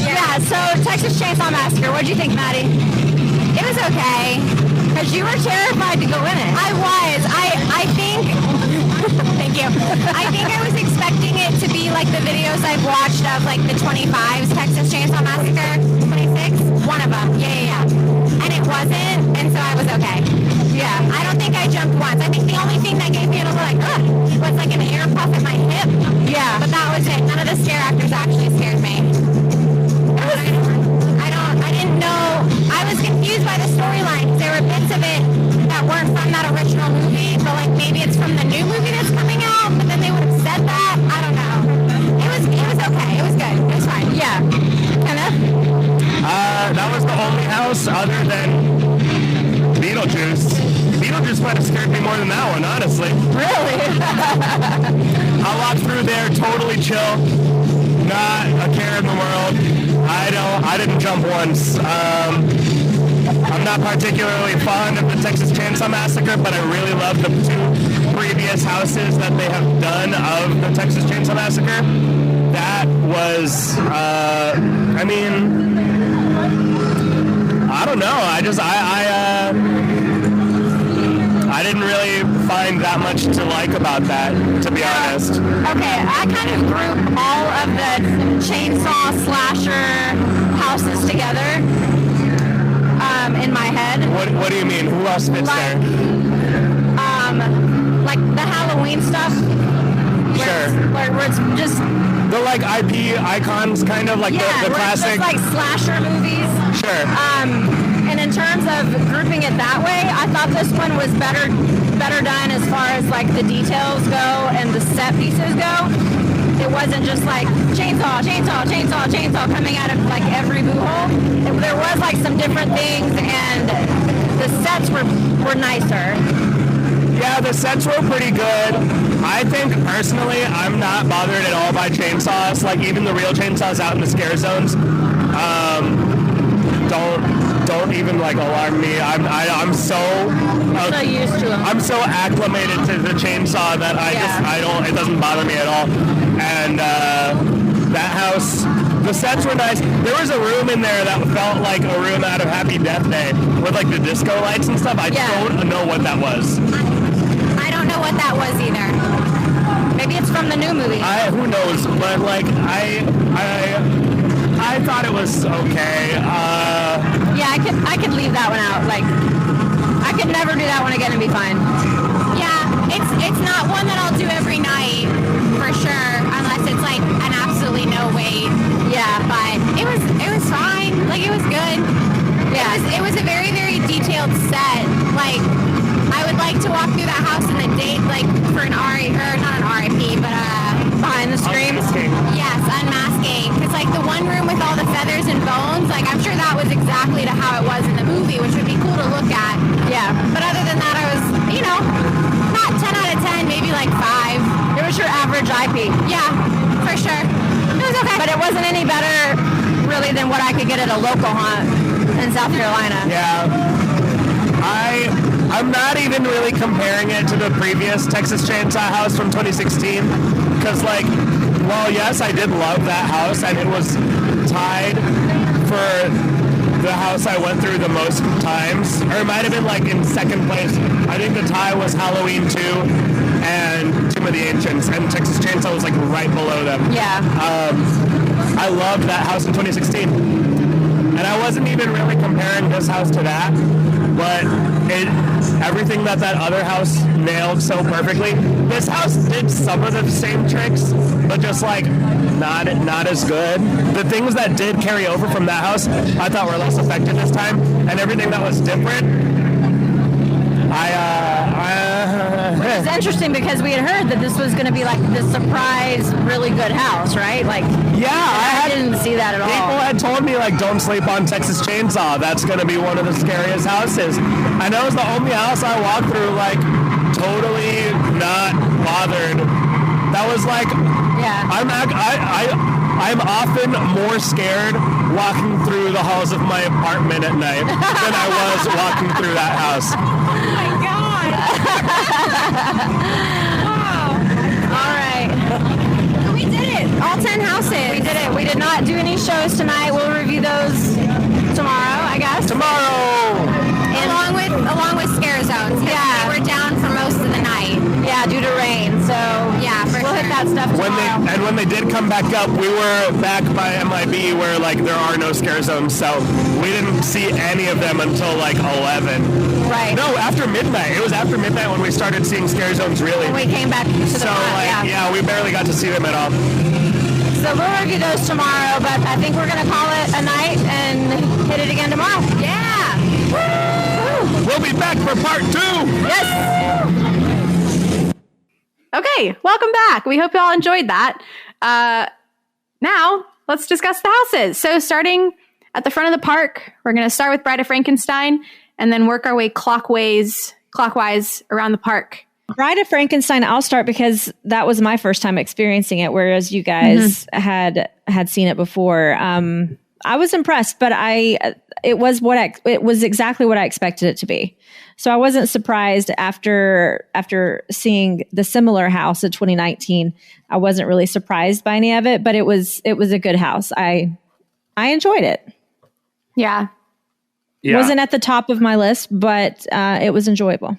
Yeah, so Texas Chainsaw Massacre. What'd you think, Maddie? It was okay. Because you were terrified to go in it. I was. I think. Thank you. I think I was expecting it to be like the videos I've watched of like the 25s Texas Chainsaw Massacre. 26. One of them. Yeah. And it wasn't. And so I was okay. Yeah. I don't think I jumped once. I think the only thing that gave me a little like was like an air puff at my hip. Yeah. But that was it. None of the scare actors actually scared me. I didn't know. I was confused by the storyline. There were bits of it that weren't from that original movie, but like maybe it's from the new movie that's coming out, but then they would have said that. I don't know. It was okay. It was good. It was fine. Yeah. Kenneth? That was the only house other than Beetlejuice. Beetlejuice might have scared me more than that one, honestly. Really? I walked through there totally chill. Not a care in the world. I didn't jump once. I'm not particularly fond of the Texas Chainsaw Massacre, but I really love the 2 previous houses that they have done of the Texas Chainsaw Massacre. That was, I don't know. I didn't really find that much to like about that, to be honest. Okay, I kind of group all of the chainsaw slasher houses together in my head. What do you mean? Who else fits there? Like the Halloween stuff. Sure. Where it's just... The like IP icons, kind of like the classic. Just like slasher movies. Sure. And in terms of grouping it that way, I thought this one was better done as far as like the details go and the set pieces go. It wasn't just like chainsaw coming out of like every boo hole. There was like some different things, and the sets were nicer. Yeah, the sets were pretty good. I think personally, I'm not bothered at all by chainsaws. Like even the real chainsaws out in the scare zones, don't even like alarm me. I'm so used to them. I'm so acclimated to the chainsaw that it doesn't bother me at all. And that house, the sets were nice. There was a room in there that felt like a room out of Happy Death Day with like the disco lights and stuff. I don't know what that was. I don't know what that was either. Maybe it's from the new movie. Who knows? But like I thought it was okay. Yeah, I could leave that one out. Like I could never do that one again and be fine. Yeah, it's not one that I'll do every night for sure, unless it's like an absolutely no wait. Yeah, but it was fine. Like it was good. Yeah, it was a very, very detailed set. Like I would like to walk through that house in the date, like for an not an RIP, but behind the screams. Yes, unmasking. Because like the one room with all the feathers and bones, like I'm sure that was exactly to how it was in the movie, which would be cool to look at. Yeah. But other than that, I was, not 10 out of 10, maybe like 5. It was your average IP. Yeah, for sure. It was okay. But it wasn't any better, really, than what I could get at a local haunt in South Carolina. Yeah. I'm not even really comparing it to the previous Texas Chainsaw House from 2016, because like, well, yes, I did love that house, and it was tied for the house I went through the most times, or it might have been like in second place. I think the tie was Halloween 2 and Tomb of the Ancients, and Texas Chainsaw was like right below them. Yeah. I loved that house in 2016. And I wasn't even really comparing this house to that, but everything that other house nailed so perfectly. This house did some of the same tricks, but just like not as good. The things that did carry over from that house, I thought were less effective this time, and everything that was different, It's interesting because we had heard that this was going to be like the surprise, really good house, right? Like, yeah, I didn't see that at all. People had told me, like, don't sleep on Texas Chainsaw. That's going to be one of the scariest houses. And that was the only house I walked through, like, totally not bothered. That was like, yeah. I'm often more scared walking through the halls of my apartment at night than I was walking through that house. Oh my God. Wow. All right. We did it. All 10 houses. We did it. We did not do any shows tonight. We'll review those tomorrow, I guess. Tomorrow! Along with scare zones. Yeah. They were down for most of the night. Yeah, due to rain. So Yeah, for we'll sure. hit that stuff tomorrow. When they did come back up, we were back by MIB where like there are no scare zones, so we didn't see any of them until like 11. Right. No, after midnight. It was after midnight when we started seeing scare zones really. When we came back to the So front, yeah, we barely got to see them at all. So we'll review those tomorrow, but I think we're going to call it a night and hit it again tomorrow. Yeah. We'll be back for part 2. Yes. Okay, welcome back. We hope you all enjoyed that. Now, let's discuss the houses. So starting at the front of the park, we're going to start with Bride of Frankenstein and then work our way clockwise around the park. Bride of Frankenstein, I'll start because that was my first time experiencing it, whereas you guys had seen it before. I was impressed, but it was exactly what I expected it to be. So I wasn't surprised after seeing the similar house in 2019. I wasn't really surprised by any of it, but it was a good house. I enjoyed it. Yeah. Yeah. Wasn't at the top of my list, but it was enjoyable.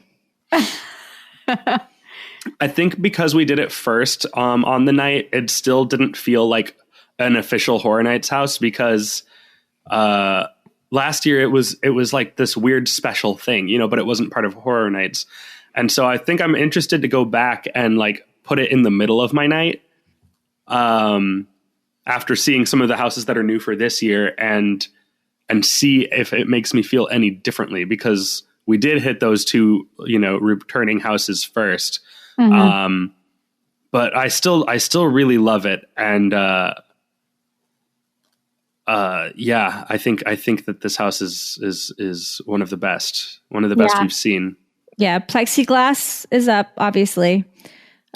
I think because we did it first on the night, it still didn't feel like an official Horror Nights house because last year it was like this weird special thing, but it wasn't part of Horror Nights. And so I think I'm interested to go back and like put it in the middle of my night after seeing some of the houses that are new for this year and see if it makes me feel any differently, because we did hit those two, returning houses first. Mm-hmm. But I still really love it. And, I think that this house is one of the best we've seen. Yeah. Plexiglass is up, obviously.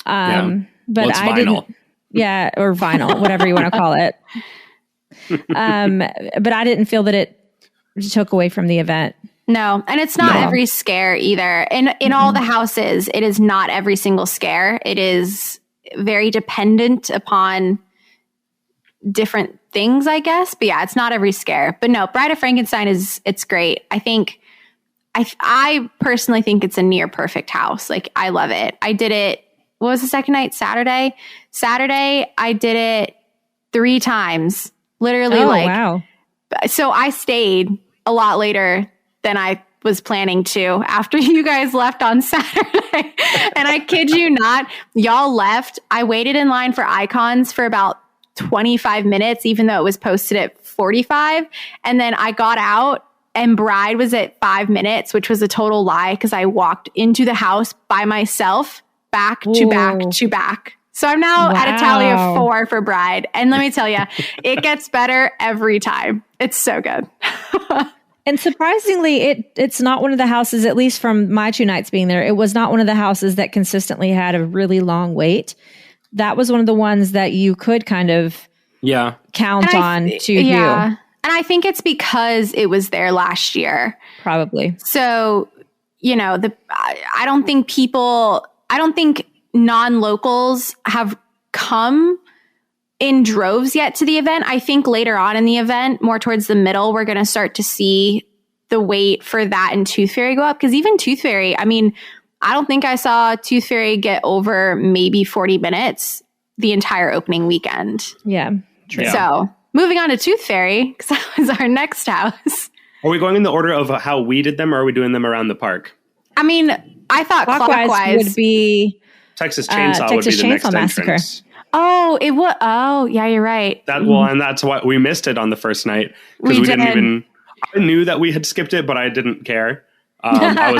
But it's I vinyl. didn't. Yeah. Or vinyl, whatever you want to call it. But I didn't feel that it took away from the event. No, and it's not every scare either. In all the houses, it is not every single scare. It is very dependent upon different things, I guess. But yeah, it's not every scare. But no, Bride of Frankenstein it's great. I personally think it's a near perfect house. Like, I love it. I did it. What was the second night? Saturday, I did it 3 times. Literally, wow. So I stayed a lot later than I was planning to after you guys left on Saturday. And I kid you not, y'all left. I waited in line for icons for about 25 minutes, even though it was posted at 45. And then I got out and Bride was at 5 minutes, which was a total lie because I walked into the house by myself, back to back to back. So I'm now at a tally of 4 for Bride. And let me tell you, it gets better every time. It's so good. And surprisingly, it's not one of the houses, at least from my 2 nights being there, it was not one of the houses that consistently had a really long wait. That was one of the ones that you could kind of count on to view. And I think it's because it was there last year. Probably. So, I don't think non-locals have come in droves yet to the event. I think later on in the event, more towards the middle, we're going to start to see the wait for that and Tooth Fairy go up. Because even Tooth Fairy, I don't think I saw Tooth Fairy get over maybe 40 minutes the entire opening weekend. Yeah. So moving on to Tooth Fairy, because that was our next house. Are we going in the order of how we did them, or are we doing them around the park? I mean, I thought clockwise would be Texas Chainsaw would be the next Massacre. entrance. Oh, it would. Oh, yeah, you're right. And that's why we missed it on the first night, because we didn't even. I knew that we had skipped it, but I didn't care. I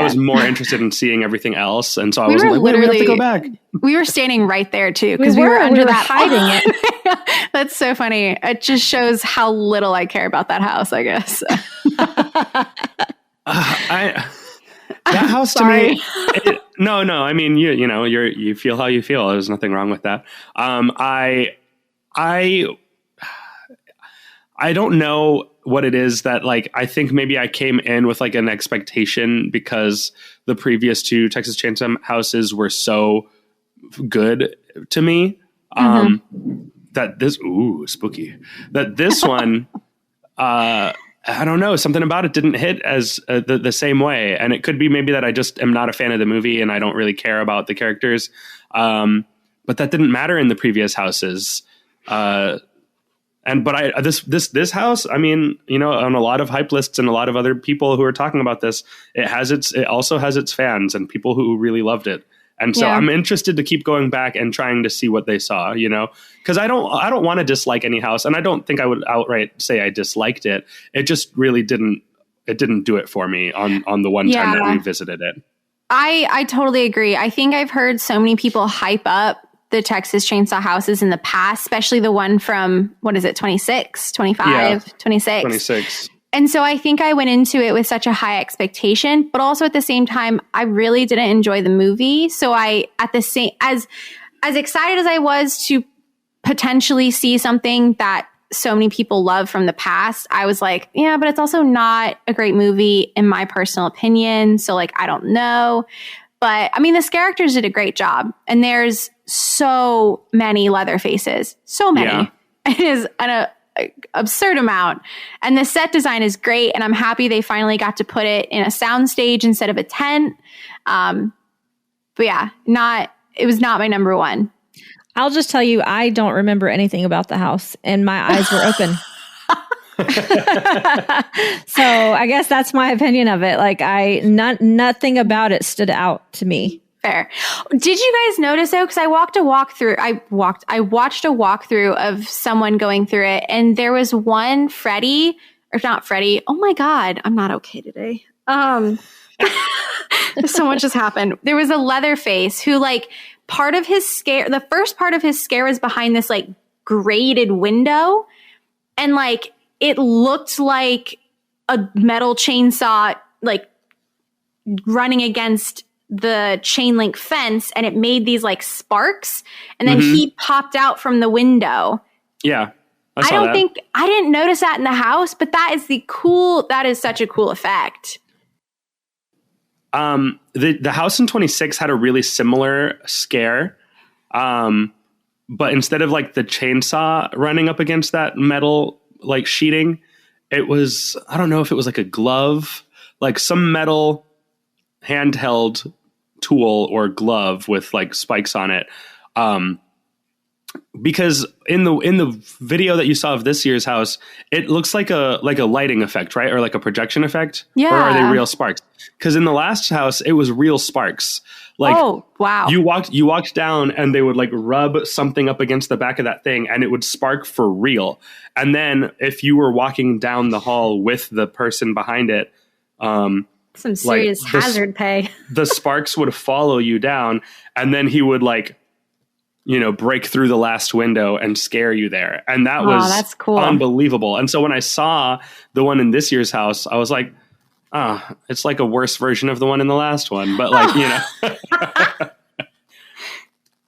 was more interested in seeing everything else, and so I was like, "Wait, we have to go back." We were standing right there too, because we were under that hiding it. That's so funny. It just shows how little I care about that house, I guess. That house to me. No. I mean, you feel how you feel. There's nothing wrong with that. I don't know what it is that, like, I think maybe I came in with like an expectation because the previous two Texas Chainsaw houses were so good to me. That this, spooky, that this one, I don't know, something about it didn't hit as the same way. And it could be maybe that I just am not a fan of the movie and I don't really care about the characters. But that didn't matter in the previous houses. This house, I mean, on a lot of hype lists and a lot of other people who are talking about this, it also has its fans and people who really loved it. And so I'm interested to keep going back and trying to see what they saw, because I don't want to dislike any house, and I don't think I would outright say I disliked it. It just really didn't do it for me on the one time that we visited it. I totally agree. I think I've heard so many people hype up the Texas Chainsaw houses in the past, especially the one from, 26, 25, 26. 26. And so I think I went into it with such a high expectation, but also at the same time, I really didn't enjoy the movie. So as excited as I was to potentially see something that so many people love from the past, I was like, yeah, but it's also not a great movie in my personal opinion. So like, I don't know. But I mean, the characters did a great job, and there's so many Leatherfaces, so many. Yeah. It is an absurd amount, and the set design is great. And I'm happy they finally got to put it in a soundstage instead of a tent. But yeah, it was not my number one. I'll just tell you, I don't remember anything about the house, and my eyes were open. So I guess that's my opinion of it. Like nothing about it stood out to me. Fair. Did you guys notice though? Because I watched a walkthrough of someone going through it, and there was one Freddy. Oh my God, I'm not okay today. So much has happened. There was a Leatherface who, like, part of his scare, the first part of his scare was behind this like grated window, and like it looked like a metal chainsaw like running against the chain link fence, and it made these like sparks, and then he popped out from the window. Yeah. I didn't notice that in the house, but that is such a cool effect. The house in 26 had a really similar scare. But instead of like the chainsaw running up against that metal like sheeting, it was, I don't know if it was like a glove, like some metal handheld tool or glove with like spikes on it. Because in the video that you saw of this year's house, it looks like a lighting effect, right? Or like a projection effect. Yeah. Or are they real sparks? Because in the last house, it was real sparks. Like, oh, wow. You walked down and they would like rub something up against the back of that thing and it would spark for real. And then if you were walking down the hall with the person behind it, some serious hazard pay. The sparks would follow you down, and then he would like, break through the last window and scare you there. And that was that's cool. Unbelievable. And so when I saw the one in this year's house, I was like, it's like a worse version of the one in the last one, but like,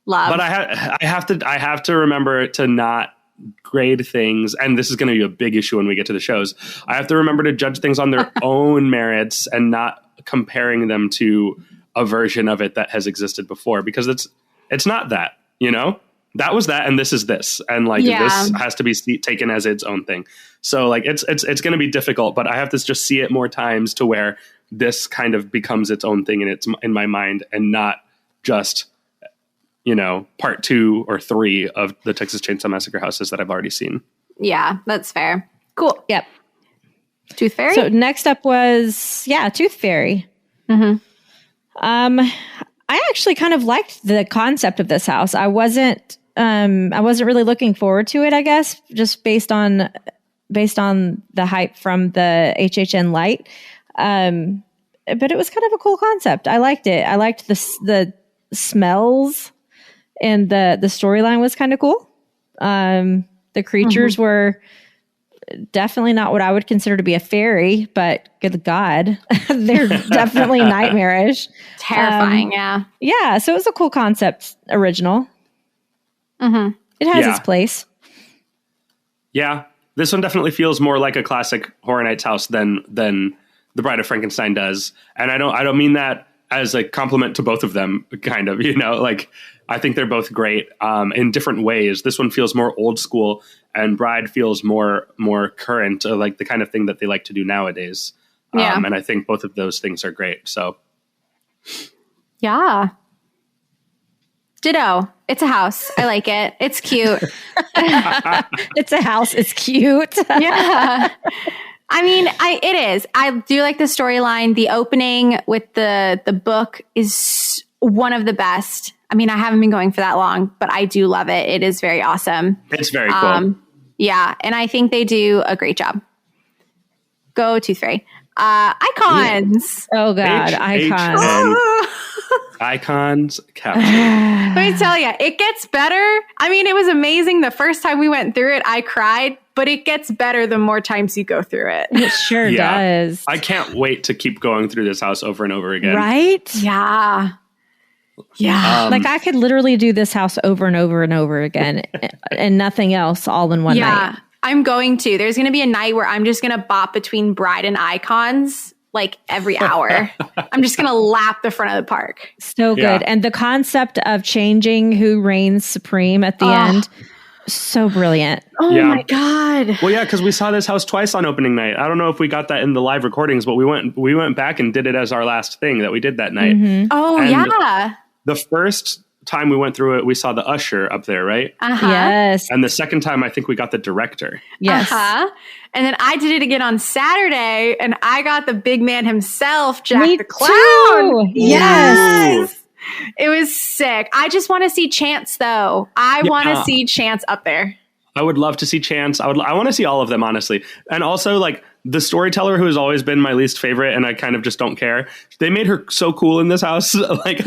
Love. But I have to remember to not grade things. And this is going to be a big issue when we get to the shows. I have to remember to judge things on their own merits and not comparing them to a version of it that has existed before, because it's not that, that was that. And this is this. And like, this has to be taken as its own thing. So like, it's going to be difficult, but I have to just see it more times to where this kind of becomes its own thing and it's in my mind, and not just part 2 or 3 of the Texas Chainsaw Massacre houses that I've already seen. Yeah, that's fair. Cool. Yep. Tooth Fairy? So next up was, Tooth Fairy. Mm-hmm. I actually kind of liked the concept of this house. I wasn't really looking forward to it, I guess, just based on the hype from the HHN light. But it was kind of a cool concept. I liked it. I liked the smells, and the storyline was kind of cool. The creatures were definitely not what I would consider to be a fairy, but good God, they're definitely nightmarish. Terrifying, yeah. Yeah, so it was a cool concept, original. Mm-hmm. It has its place. Yeah, this one definitely feels more like a classic Horror Nights house than The Bride of Frankenstein does. And I don't mean that as a compliment to both of them, kind of, like I think they're both great in different ways. This one feels more old school, and Bride feels more current, like the kind of thing that they like to do nowadays. Yeah. And I think both of those things are great. So, yeah. Ditto. It's a house. I like it. It's cute. It's a house. It's cute. Yeah. I mean, it is. I do like the storyline. The opening with the book is one of the best. I mean, I haven't been going for that long, but I do love it. It is very awesome. It's very cool. Yeah, and I think they do a great job. Go Tooth Fairy. Icons. Oh God, icons. Icons captured. Let me tell you, it gets better. I mean, it was amazing the first time we went through it. I cried, but it gets better the more times you go through it. It sure does. I can't wait to keep going through this house over and over again. Right? Yeah. Yeah. Like I could literally do this house over and over and over again and nothing else all in one night. I'm going to. There's going to be a night where I'm just going to bop between Bride and Icons like every hour. I'm just going to lap the front of the park. So good. And the concept of changing who reigns supreme at the end, so brilliant. Oh my God. Well, yeah, because we saw this house twice on opening night. I don't know if we got that in the live recordings, but we went back and did it as our last thing that we did that night. Mm-hmm. Oh, and yeah. The first time we went through it, we saw the usher up there, right? Uh-huh. Yes. And the second time, I think we got the director. Yes. Uh-huh. And then I did it again on Saturday, and I got the big man himself, Jack Me the Clown. too. Yes. It was sick. I just want to see Chance, though. I want to see Chance up there. I would love to see Chance. I want to see all of them, honestly. And also, like, the storyteller, who has always been my least favorite, and I kind of just don't care. They made her so cool in this house. Like,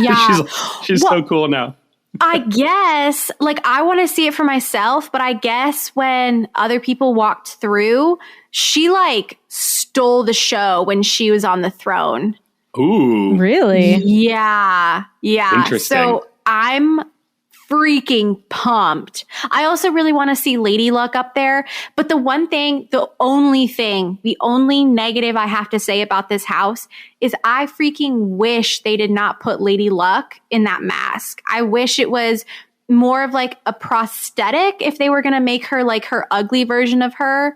she's so cool now. I guess, like, I want to see it for myself, but I guess when other people walked through, she, like, stole the show when she was on the throne. Ooh. Really? Yeah. Yeah. Interesting. So I'm freaking pumped. I also really want to see Lady Luck up there. But the only negative I have to say about this house is I freaking wish they did not put Lady Luck in that mask. I wish it was more of like a prosthetic if they were going to make her like her ugly version of her.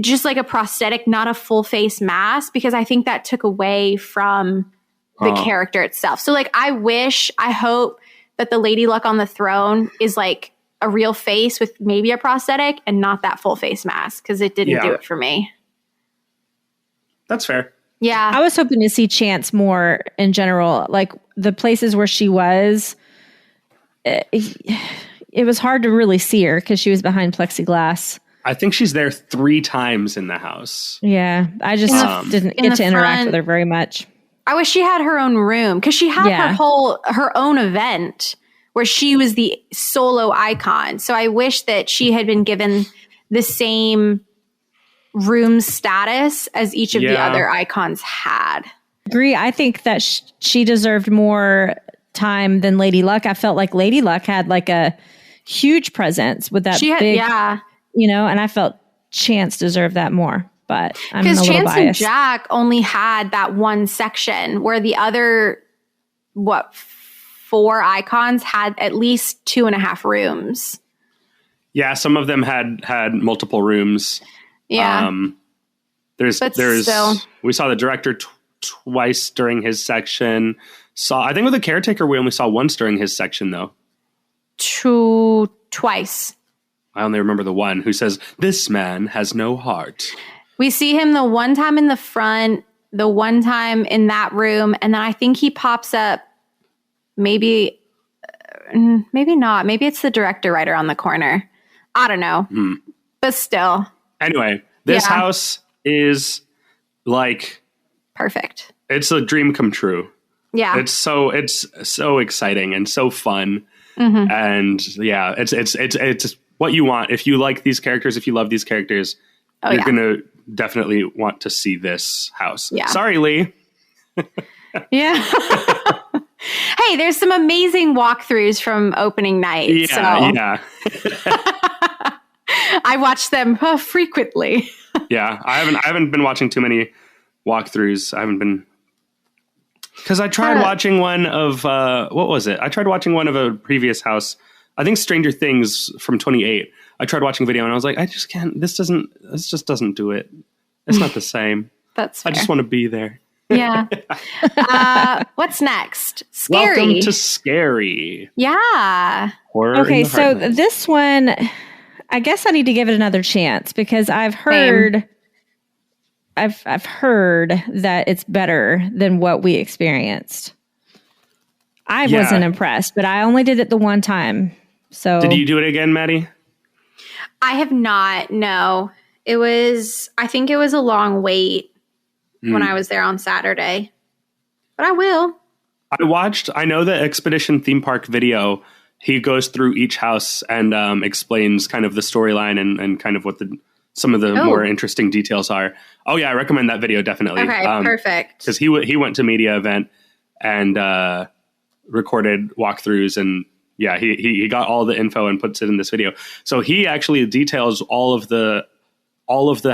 Just like a prosthetic, not a full face mask, because I think that took away from the character itself. So like I hope that the Lady Luck on the throne is like a real face with maybe a prosthetic and not that full face mask, because it didn't do it for me. That's fair. Yeah. I was hoping to see Chance more in general. Like the places where she was, it was hard to really see her because she was behind plexiglass. I think she's there 3 times in the house. Yeah. I just didn't get to interact with her very much. I wish she had her own room, because she had her own event where she was the solo icon. So I wish that she had been given the same room status as each of the other icons had. Agree. I think that she deserved more time than Lady Luck. I felt like Lady Luck had like a huge presence with that big, and I felt Chance deserved that more. But I'm a little Chance biased. and Jack only had that one section where the other, 4 icons had at least 2.5 rooms. Yeah, some of them had multiple rooms. Yeah. There's still. We saw the director twice during his section. I think with the caretaker we only saw once during his section though. Twice. I only remember the one who says, "This man has no heart." We see him the one time in the front, the one time in that room, and then I think he pops up maybe not. Maybe it's the director right around the corner. I don't know. But still. Anyway, this house is like perfect. It's a dream come true. Yeah. It's so exciting and so fun. And yeah, it's what you want. If you like these characters, if you love these characters, you're going to definitely want to see this house. Yeah. Sorry, Lee. Yeah. Hey, there's some amazing walkthroughs from opening night. Yeah. I watch them frequently. Yeah. I haven't been watching too many walkthroughs. I haven't been, because I tried watching one of what was it? I tried watching one of a previous house. I think Stranger Things from 28. I tried watching a video and I was like, I just can't. This just doesn't do it. It's not the same. That's fair. I just want to be there. Yeah. What's next? Scary. Welcome to Scary. Yeah. Horror. Okay, so this one, I guess I need to give it another chance because I've heard. I've heard that it's better than what we experienced. I wasn't impressed, but I only did it the one time. So did you do it again, Maddie? I have not. No, I think it was a long wait when I was there on Saturday, but I will. I know the Expedition theme park video. He goes through each house and explains kind of the storyline and kind of what some of the more interesting details are. Oh yeah, I recommend that video definitely. Okay, perfect. Because he went to media event and recorded walkthroughs, and yeah, he got all the info and puts it in this video. So he actually details all of the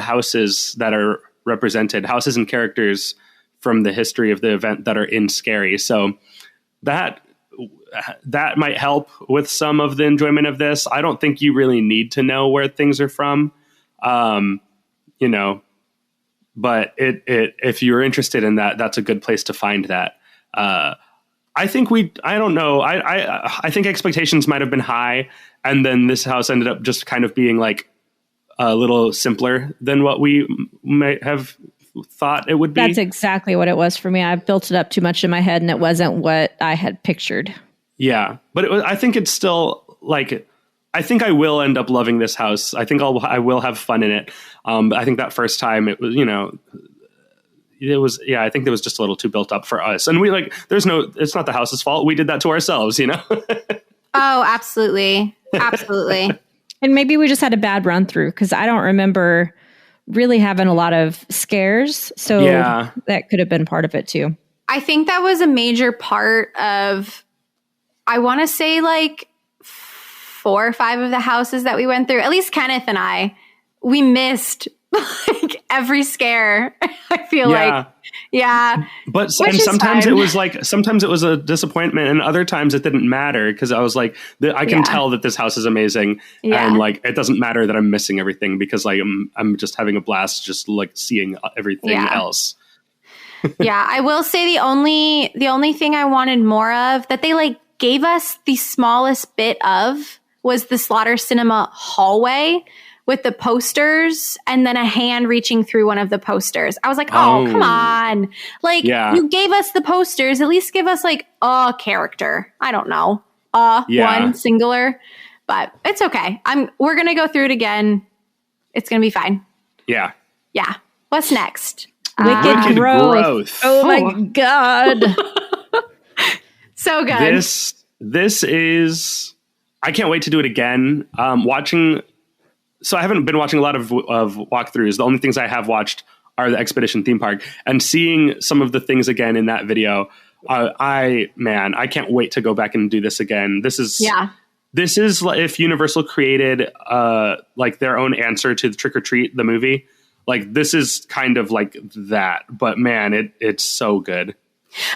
houses that are represented, houses and characters from the history of the event that are in Scary. So that might help with some of the enjoyment of this. I don't think you really need to know where things are from. But if you're interested in that, that's a good place to find that. I think I think expectations might have been high, and then this house ended up just kind of being like a little simpler than what we might have thought it would be. That's exactly what it was for me. I built it up too much in my head and it wasn't what I had pictured. Yeah. But I think it's still like, I think I will end up loving this house. I think I will have fun in it. I think that first time it was, I think it was just a little too built up for us. And it's not the house's fault. We did that to ourselves, Oh, absolutely. Absolutely. And maybe we just had a bad run through because I don't remember really having a lot of scares. So that could have been part of it too. I think that was a major part of, I want to say like 4 or 5 of the houses that we went through, at least Kenneth and I, we missed like every scare. I feel like, but sometimes it was a disappointment, and other times it didn't matter because I was like, I can tell that this house is amazing, and like it doesn't matter that I'm missing everything because like I'm just having a blast, just like seeing everything else. Yeah, I will say the only thing I wanted more of that they like gave us the smallest bit of was the Slaughter Cinema hallway with the posters and then a hand reaching through one of the posters. I was like, oh come on. Like, you gave us the posters. At least give us like a character. I don't know. One singular. But it's okay. We're going to go through it again. It's going to be fine. Yeah. Yeah. What's next? Wicked Growth. Oh my God. So good. This is, I can't wait to do it again. So I haven't been watching a lot of walkthroughs. The only things I have watched are the Expedition theme park, and seeing some of the things again in that video. I can't wait to go back and do this again. This is if Universal created like their own answer to the Trick or Treat, the movie. Like this is kind of like that, but man, it's so good.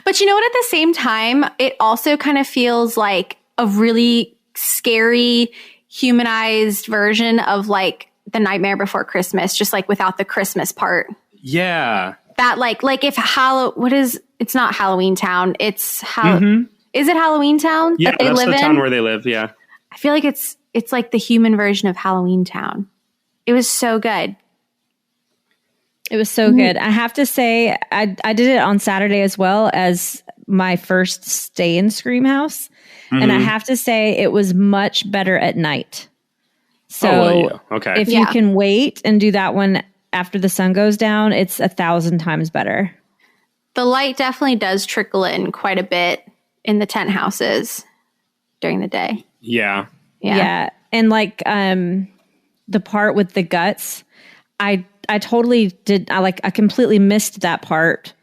But you know what? At the same time, it also kind of feels like a really scary, humanized version of like The Nightmare Before Christmas, just like without the Christmas part. Yeah. That like if it's not Halloween Town. It's is it Halloween Town? Yeah, that they that's live the in? town where they live. Yeah. I feel like it's like the human version of Halloween Town. It was so good. It was so good. I have to say, I did it on Saturday as well as my first stay in Scream House. And I have to say, it was much better at night. So okay. if you can wait and do that one after the sun goes down, it's 1,000 times better. The light definitely does trickle in quite a bit in the tent houses during the day. Yeah. And like the part with the guts, I totally did. I completely missed that part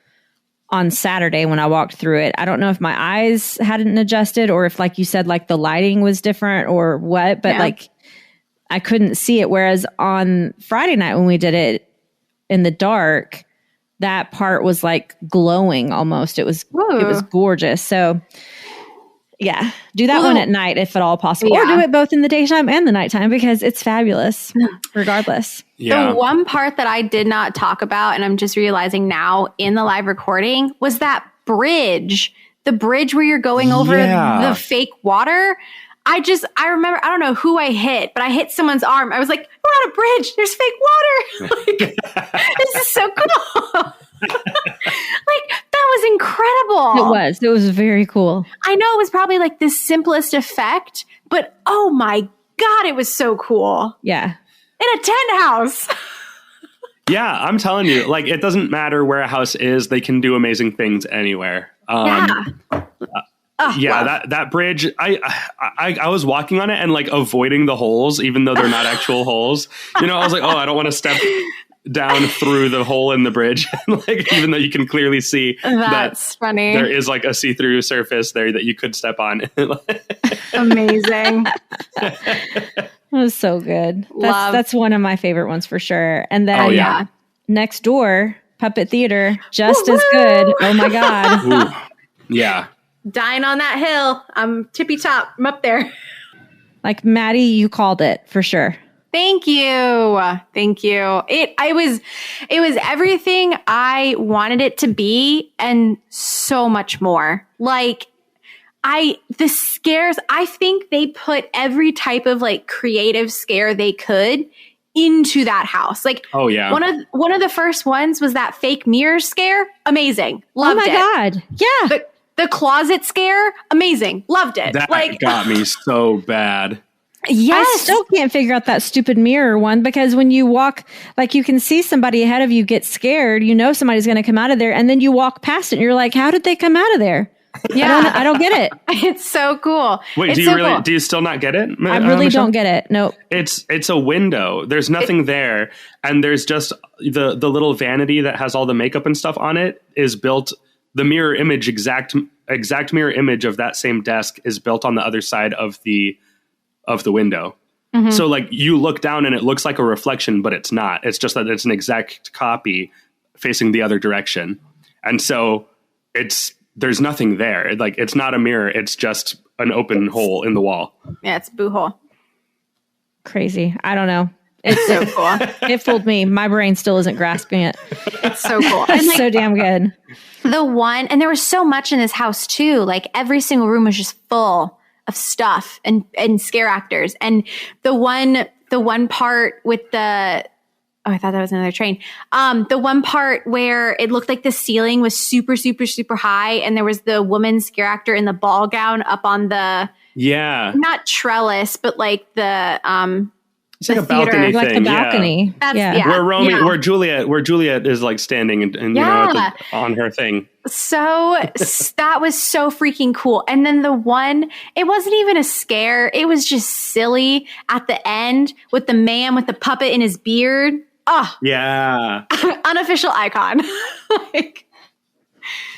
on Saturday when I walked through it. I don't know if my eyes hadn't adjusted or if, like you said, like the lighting was different or what, but like I couldn't see it. Whereas on Friday night when we did it in the dark, that part was like glowing almost. It was gorgeous. So yeah, do that one at night if at all possible, or do it both in the daytime and the nighttime because it's fabulous regardless. The one part that I did not talk about, and I'm just realizing now in the live recording, was that bridge, the bridge where you're going over the fake water. I remember, I don't know who I hit, but I hit someone's arm. I was like, we're on a bridge. There's fake water. This is so cool. That was incredible. It was very cool. I know it was probably like the simplest effect, but oh my God, it was so cool. Yeah. In a tent house. Yeah, I'm telling you, like, it doesn't matter where a house is. They can do amazing things anywhere. That bridge, I was walking on it and like avoiding the holes, even though they're not actual holes. You know, I was like, oh, I don't want to step down through the hole in the bridge. Like, even though you can clearly see that's funny. There is like a see-through surface there that you could step on. Amazing. It was so good. That's one of my favorite ones for sure. And then next door, Puppet Theater, just as good. Oh my God. Ooh. Yeah. Dying on that hill. I'm tippy top. I'm up there. Like Maddie, you called it for sure. Thank you. Thank you. It was everything I wanted it to be and so much more. Like the scares, I think they put every type of like creative scare they could into that house. Like, one of the first ones was that fake mirror scare. Amazing. Loved it. Oh my God. Yeah. The closet scare. Amazing. Loved it. That got me so bad. Yes. I still can't figure out that stupid mirror one because when you walk, like you can see somebody ahead of you get scared, you know somebody's going to come out of there, and then you walk past it and you're like, how did they come out of there? Yeah. I don't get it. It's so cool. Wait, do you still not get it? I really don't get it. Nope. It's a window. There's nothing there. And there's just the little vanity that has all the makeup and stuff on it is built. The mirror image, exact mirror image of that same desk is built on the other side of the window. Mm-hmm. So like you look down and it looks like a reflection, but it's not. It's just that it's an exact copy facing the other direction. And so there's nothing there. Like it's not a mirror. It's just an open hole in the wall. Yeah, it's a boo hole. Crazy. I don't know. It's so cool. It fooled me. My brain still isn't grasping it. It's so cool. It's like, so damn good. And there was so much in this house too. Like every single room was just full of stuff and scare actors. And the one part with I thought that was another train. The one part where it looked like the ceiling was super, super, super high. And there was the woman scare actor in the ball gown up on the, not trellis, but like the, it's like a balcony like thing. the balcony. Yeah. Where Juliet is like standing and you know, on her thing. So that was so freaking cool. And then it wasn't even a scare. It was just silly at the end with the man with the puppet in his beard. Oh, yeah. Unofficial icon.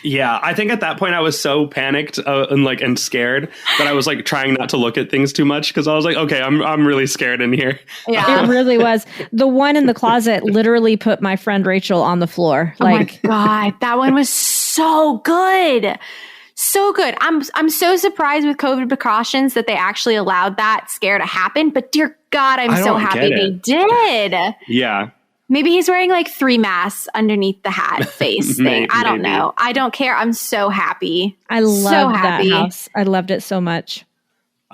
Yeah, I think at that point I was so panicked and scared that I was like trying not to look at things too much because I was like, okay, I'm really scared in here. Yeah, it really was. The one in the closet literally put my friend Rachel on the floor. Oh my God, that one was so good. So good. I'm so surprised with COVID precautions that they actually allowed that scare to happen. But dear God, I'm so happy they did. Yeah. Maybe he's wearing like 3 masks underneath the hat face thing. I don't know. I don't care. I'm so happy. I loved that house. I loved it so much.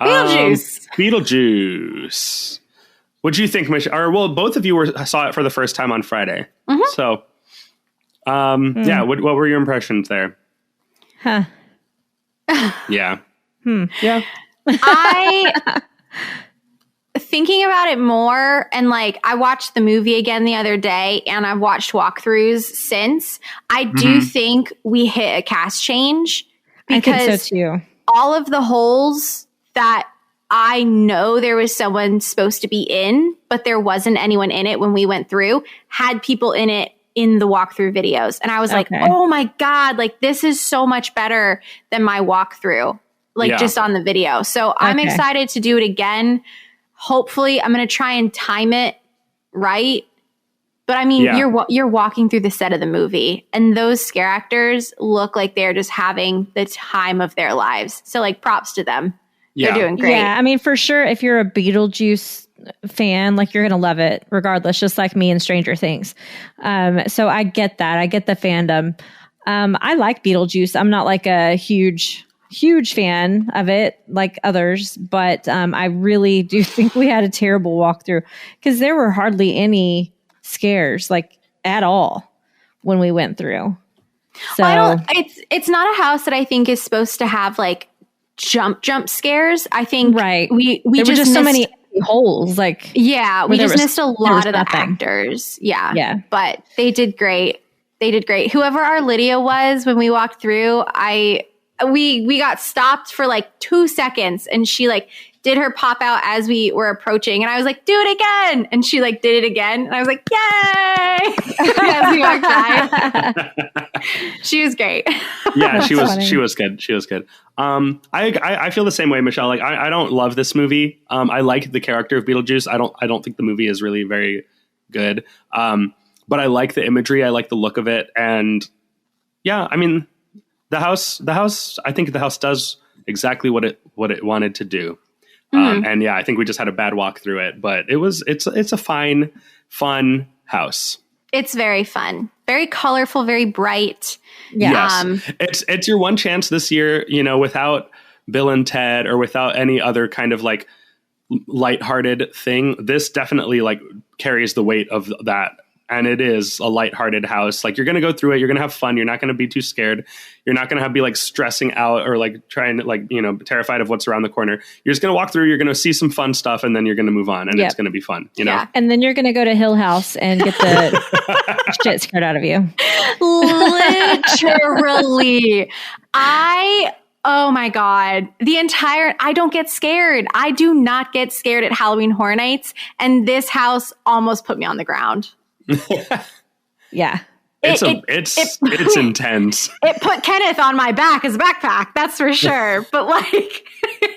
Beetlejuice. What do you think, Michelle? Or well, both of you saw it for the first time on Friday. Mm-hmm. So, yeah. What were your impressions there? Huh. Yeah. Yeah. I thinking about it more, and like I watched the movie again the other day, and I've watched walkthroughs since. I do think we hit a cast change because I think so too. all of the holes that I know there was someone supposed to be in, but there wasn't anyone in it when we went through, had people in it in the walkthrough videos. And I was like, oh my God, like this is so much better than my walkthrough, like just on the video. So I'm excited to do it again. Hopefully I'm going to try and time it right. But I mean, you're walking through the set of the movie, and those scare actors look like they're just having the time of their lives. So like props to them. They're doing great. Yeah, I mean, for sure, if you're a Beetlejuice fan, like you're going to love it regardless, just like me and Stranger Things. So I get that. I get the fandom. I like Beetlejuice. I'm not like a huge fan of it like others, but I really do think we had a terrible walkthrough because there were hardly any scares like at all when we went through. So well, it's not a house that I think is supposed to have like jump scares. I think we there just were just so missed, many holes. Like we just missed a lot of the actors. Yeah, but they did great. Whoever our Lydia was when we walked through, we got stopped for like 2 seconds, and she like did her pop out as we were approaching, and I was like, do it again, and she like did it again, and I was like, yay. As we walked by. She was great. Yeah, she was good. I feel the same way, Michelle. Like I don't love this movie. I like the character of Beetlejuice. I don't think the movie is really very good. But I like the imagery, I like the look of it, and yeah, I mean the house, I think the house does exactly what it wanted to do. And yeah, I think we just had a bad walk through it, but it's a fine, fun house. It's very fun, very colorful, very bright. Yeah. Yes. It's your one chance this year, without Bill and Ted or without any other kind of like lighthearted thing. This definitely like carries the weight of that. And it is a lighthearted house. Like you're going to go through it. You're going to have fun. You're not going to be too scared. You're not going to be like stressing out or like trying to like, terrified of what's around the corner. You're just going to walk through. You're going to see some fun stuff, and then you're going to move on, and it's going to be fun. You know? And then you're going to go to Hill House and get the shit scared out of you. Literally. Oh my God. I don't get scared. I do not get scared at Halloween Horror Nights. And this house almost put me on the ground. Yeah. It's intense. It put Kenneth on my back as a backpack, that's for sure. But like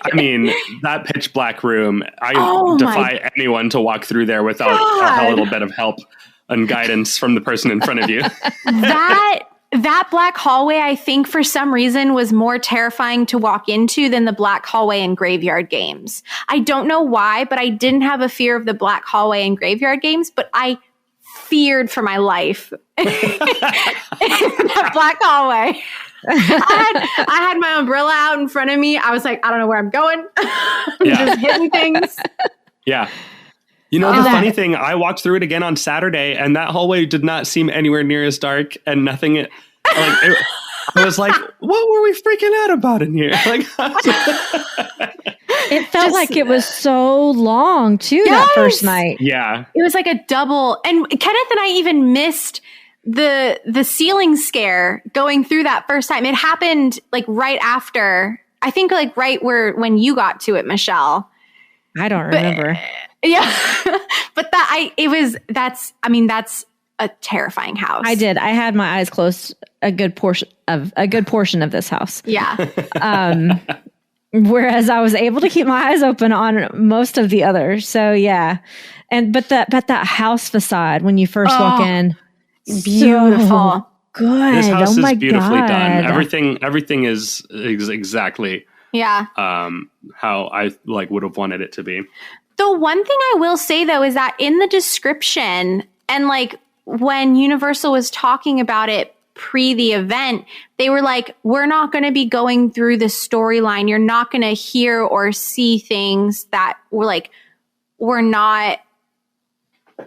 I mean, that pitch black room, I defy anyone to walk through there without a little bit of help and guidance from the person in front of you. That black hallway, I think for some reason was more terrifying to walk into than the black hallway in Graveyard Games. I don't know why, but I didn't have a fear of the black hallway in Graveyard Games, but I feared for my life in that black hallway. I had my umbrella out in front of me. I was like, I don't know where I'm going. I'm just hitting things. Yeah. The funny thing, I walked through it again on Saturday, and that hallway did not seem anywhere near as dark, and nothing. I was like, what were we freaking out about in here? Like, it felt like it was so long too. That first night. Yeah, it was like a double. And Kenneth and I even missed the ceiling scare going through that first time. It happened like right after. I think like right when you got to it, Michelle. I don't remember. Yeah, but that's a terrifying house. I did. I had my eyes closed a good portion of this house. Yeah. Whereas I was able to keep my eyes open on most of the others. So yeah. But that house facade when you first walk in, beautiful. So good. This house is beautifully God. done. Everything is exactly how I would have wanted it to be. The one thing I will say though is that in the description and like when Universal was talking about it pre the event, they were like, we're not going to be going through the storyline. You're not going to hear or see things that were like, we're not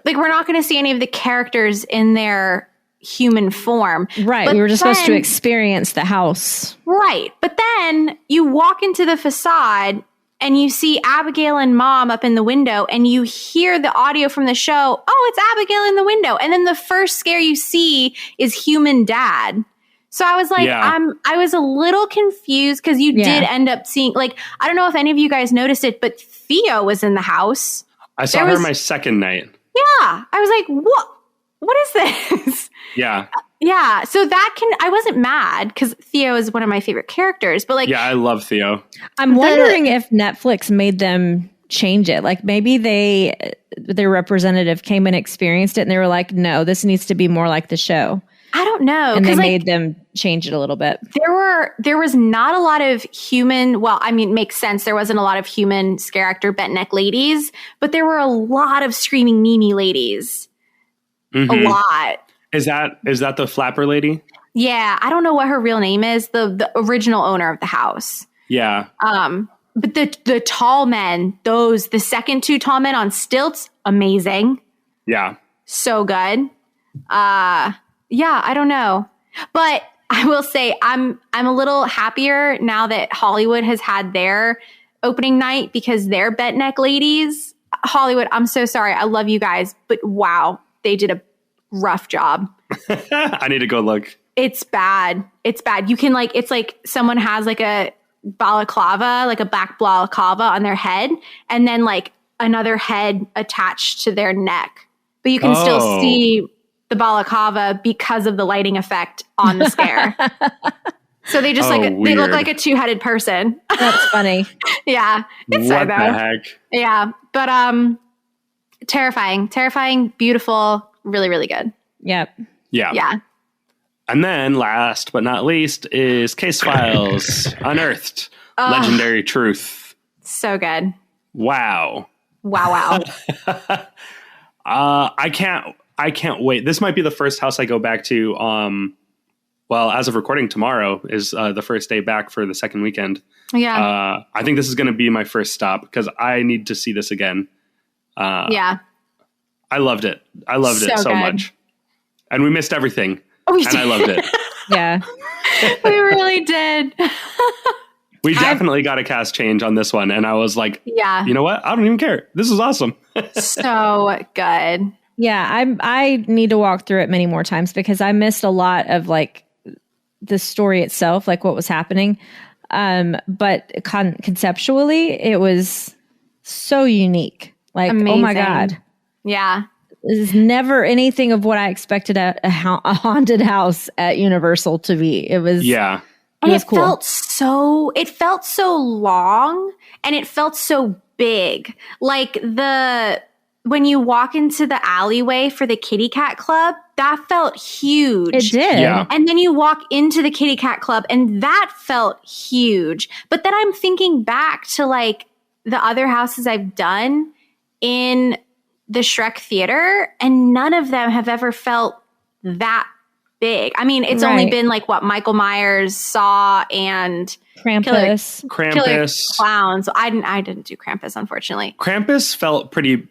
going to see any of the characters in their human form. Right. But We were just then, supposed to experience the house. Right. But then you walk into the facade and you see Abigail and Mom up in the window and you hear the audio from the show. Oh, it's Abigail in the window. And then the first scare you see is human dad. So I was like, I was a little confused because you did end up seeing, like, I don't know if any of you guys noticed it, but Theo was in the house. I saw her my second night. Yeah. I was like, what is this? Yeah. Yeah. So I wasn't mad because Theo is one of my favorite characters, but like, yeah, I love Theo. I'm wondering if Netflix made them change it. Like maybe their representative came and experienced it and they were like, no, this needs to be more like the show. I don't know. And they made them change it a little bit. There was not a lot of human, well, I mean, it makes sense. There wasn't a lot of human scare actor bent neck ladies, but there were a lot of screaming Mimi ladies. Mm-hmm. A lot. Is that the flapper lady? Yeah. I don't know what her real name is. The original owner of the house. Yeah. But the tall men, the second two tall men on stilts, amazing. Yeah. So good. Yeah, I don't know. But I will say I'm a little happier now that Hollywood has had their opening night because they're bent neck ladies. Hollywood, I'm so sorry. I love you guys, but wow, they did a rough job. I need to go look. It's bad. It's bad. You can it's like someone has like a balaclava, like a black balaclava on their head, and then like another head attached to their neck. But you can still see the balaclava because of the lighting effect on the scare. So they just they look like a two-headed person. That's funny. Yeah. It's what the heck? Yeah. But terrifying, beautiful, really, really good. Yep. Yeah. Yeah. And then last but not least is Case Files Unearthed. Legendary Truth. So good. Wow. I can't wait. This might be the first house I go back to. Well, as of recording, tomorrow is the first day back for the second weekend. Yeah. I think this is going to be my first stop because I need to see this again. Yeah. I loved it. I loved it so much. And we missed everything. And I loved it. Yeah. We really did. We definitely got a cast change on this one. And I was like, yeah, you know what? I don't even care. This is awesome. So good. Yeah. I need to walk through it many more times because I missed a lot of like the story itself, like what was happening. But conceptually, it was so unique. Like, amazing. Oh my God. Yeah. This is never anything of what I expected a haunted house at Universal to be. It was, yeah. And it cool. felt so long and it felt so big. Like when you walk into the alleyway for the Kitty Cat Club, that felt huge. It did. Yeah. And then you walk into the Kitty Cat Club and that felt huge. But then I'm thinking back to like the other houses I've done in the Shrek Theater, and none of them have ever felt that big. I mean, it's only been like what Michael Myers, Saw, and Krampus. Killer Clowns. So I didn't do Krampus, unfortunately. Krampus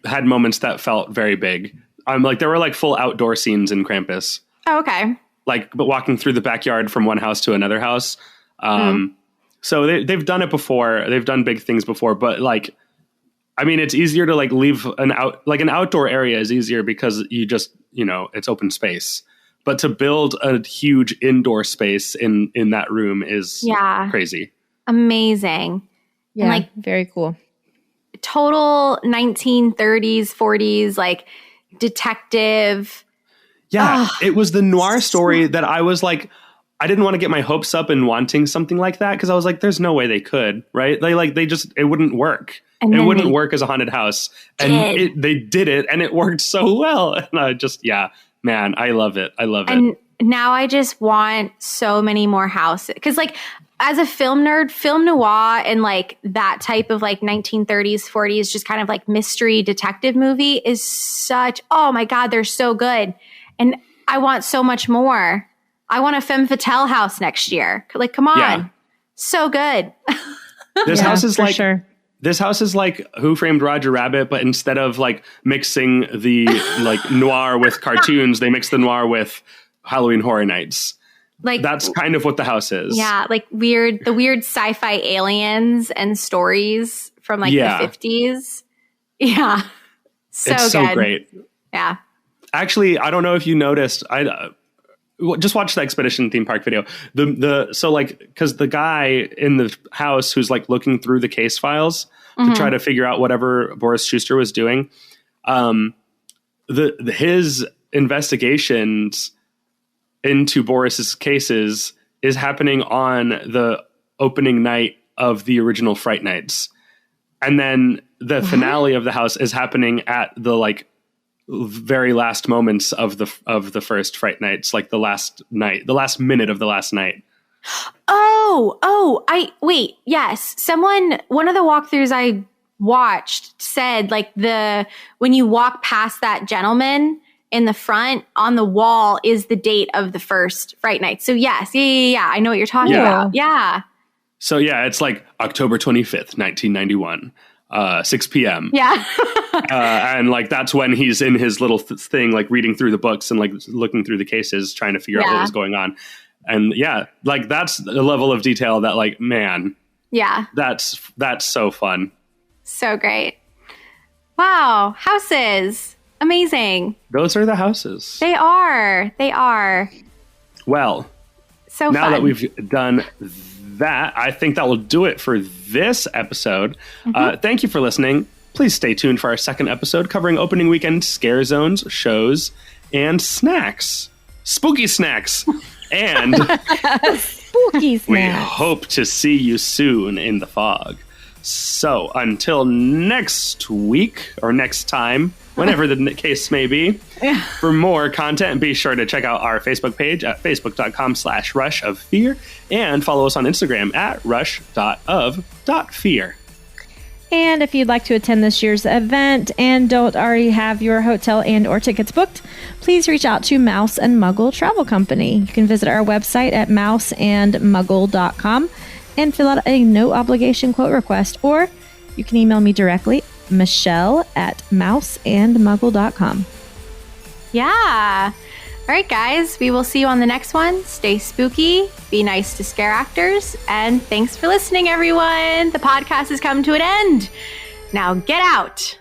had moments that felt very big. Like there were like full outdoor scenes in Krampus. Oh, okay. But walking through the backyard from one house to another house. So they've done it before. They've done big things before, but like, I mean, it's easier to like leave an outdoor area is easier because you just, it's open space. But to build a huge indoor space in that room is crazy. Amazing. Yeah, and like very cool. Total 1930s, 40s, like detective. Yeah, it was the noir story that I was like, I didn't want to get my hopes up in wanting something like that because I was like, there's no way they could, right? It wouldn't work. It wouldn't work as a haunted house. And they did it and it worked so well. And I just, man, I love it. I love it. And now I just want so many more houses. Because like as a film nerd, film noir and like that type of like 1930s, 40s, just kind of like mystery detective movie is such, oh my God, they're so good. And I want so much more. I want a femme fatale house next year. Like, come on. Yeah. So good. This house is like sure. This house is like Who Framed Roger Rabbit, but instead of like mixing the like noir with cartoons, they mix the noir with Halloween Horror Nights. Like, that's kind of what the house is. Yeah, like the weird sci-fi aliens and stories from like the 50s. Yeah. It's so great. Yeah. Actually, I don't know if you noticed, I just watch the Expedition theme park video. So like, because the guy in the house who's like looking through the case files to try to figure out whatever Boris Schuster was doing, his investigations into Boris's cases is happening on the opening night of the original Fright Nights, and then the finale of the house is happening at the like very last moments of the first Fright Nights, like the last minute of the last night. Yes. One of the walkthroughs I watched said like when you walk past that gentleman in the front on the wall is the date of the first Fright Night. So yes. Yeah. I know what you're talking about. Yeah. So yeah, it's like October 25th, 1991. 6 p.m. Yeah. And like, that's when he's in his little thing, like reading through the books and like looking through the cases, trying to figure out what was going on. And yeah, like that's a level of detail that like, man, yeah, that's so fun. So great. Wow. Houses. Amazing. Those are the houses. They are. Well, so now fun. that we've done that, I think that will do it for this episode. Thank you for listening. Please stay tuned for our second episode covering opening weekend scare zones, shows, and snacks. Spooky snacks. And spooky snacks. We hope to see you soon in the fog. So until next week or next time, whenever the case may be, for more content, be sure to check out our Facebook page at facebook.com/rushoffear and follow us on Instagram at rush.of.fear. And if you'd like to attend this year's event and don't already have your hotel and or tickets booked, please reach out to Mouse and Muggle Travel Company. You can visit our website at mouseandmuggle.com and fill out a no obligation quote request, or you can email me directly, michelle@mouseandmuggle.com. Yeah. All right, guys, we will see you on the next one. Stay spooky, be nice to scare actors, and thanks for listening, everyone. The podcast has come to an end. Now get out.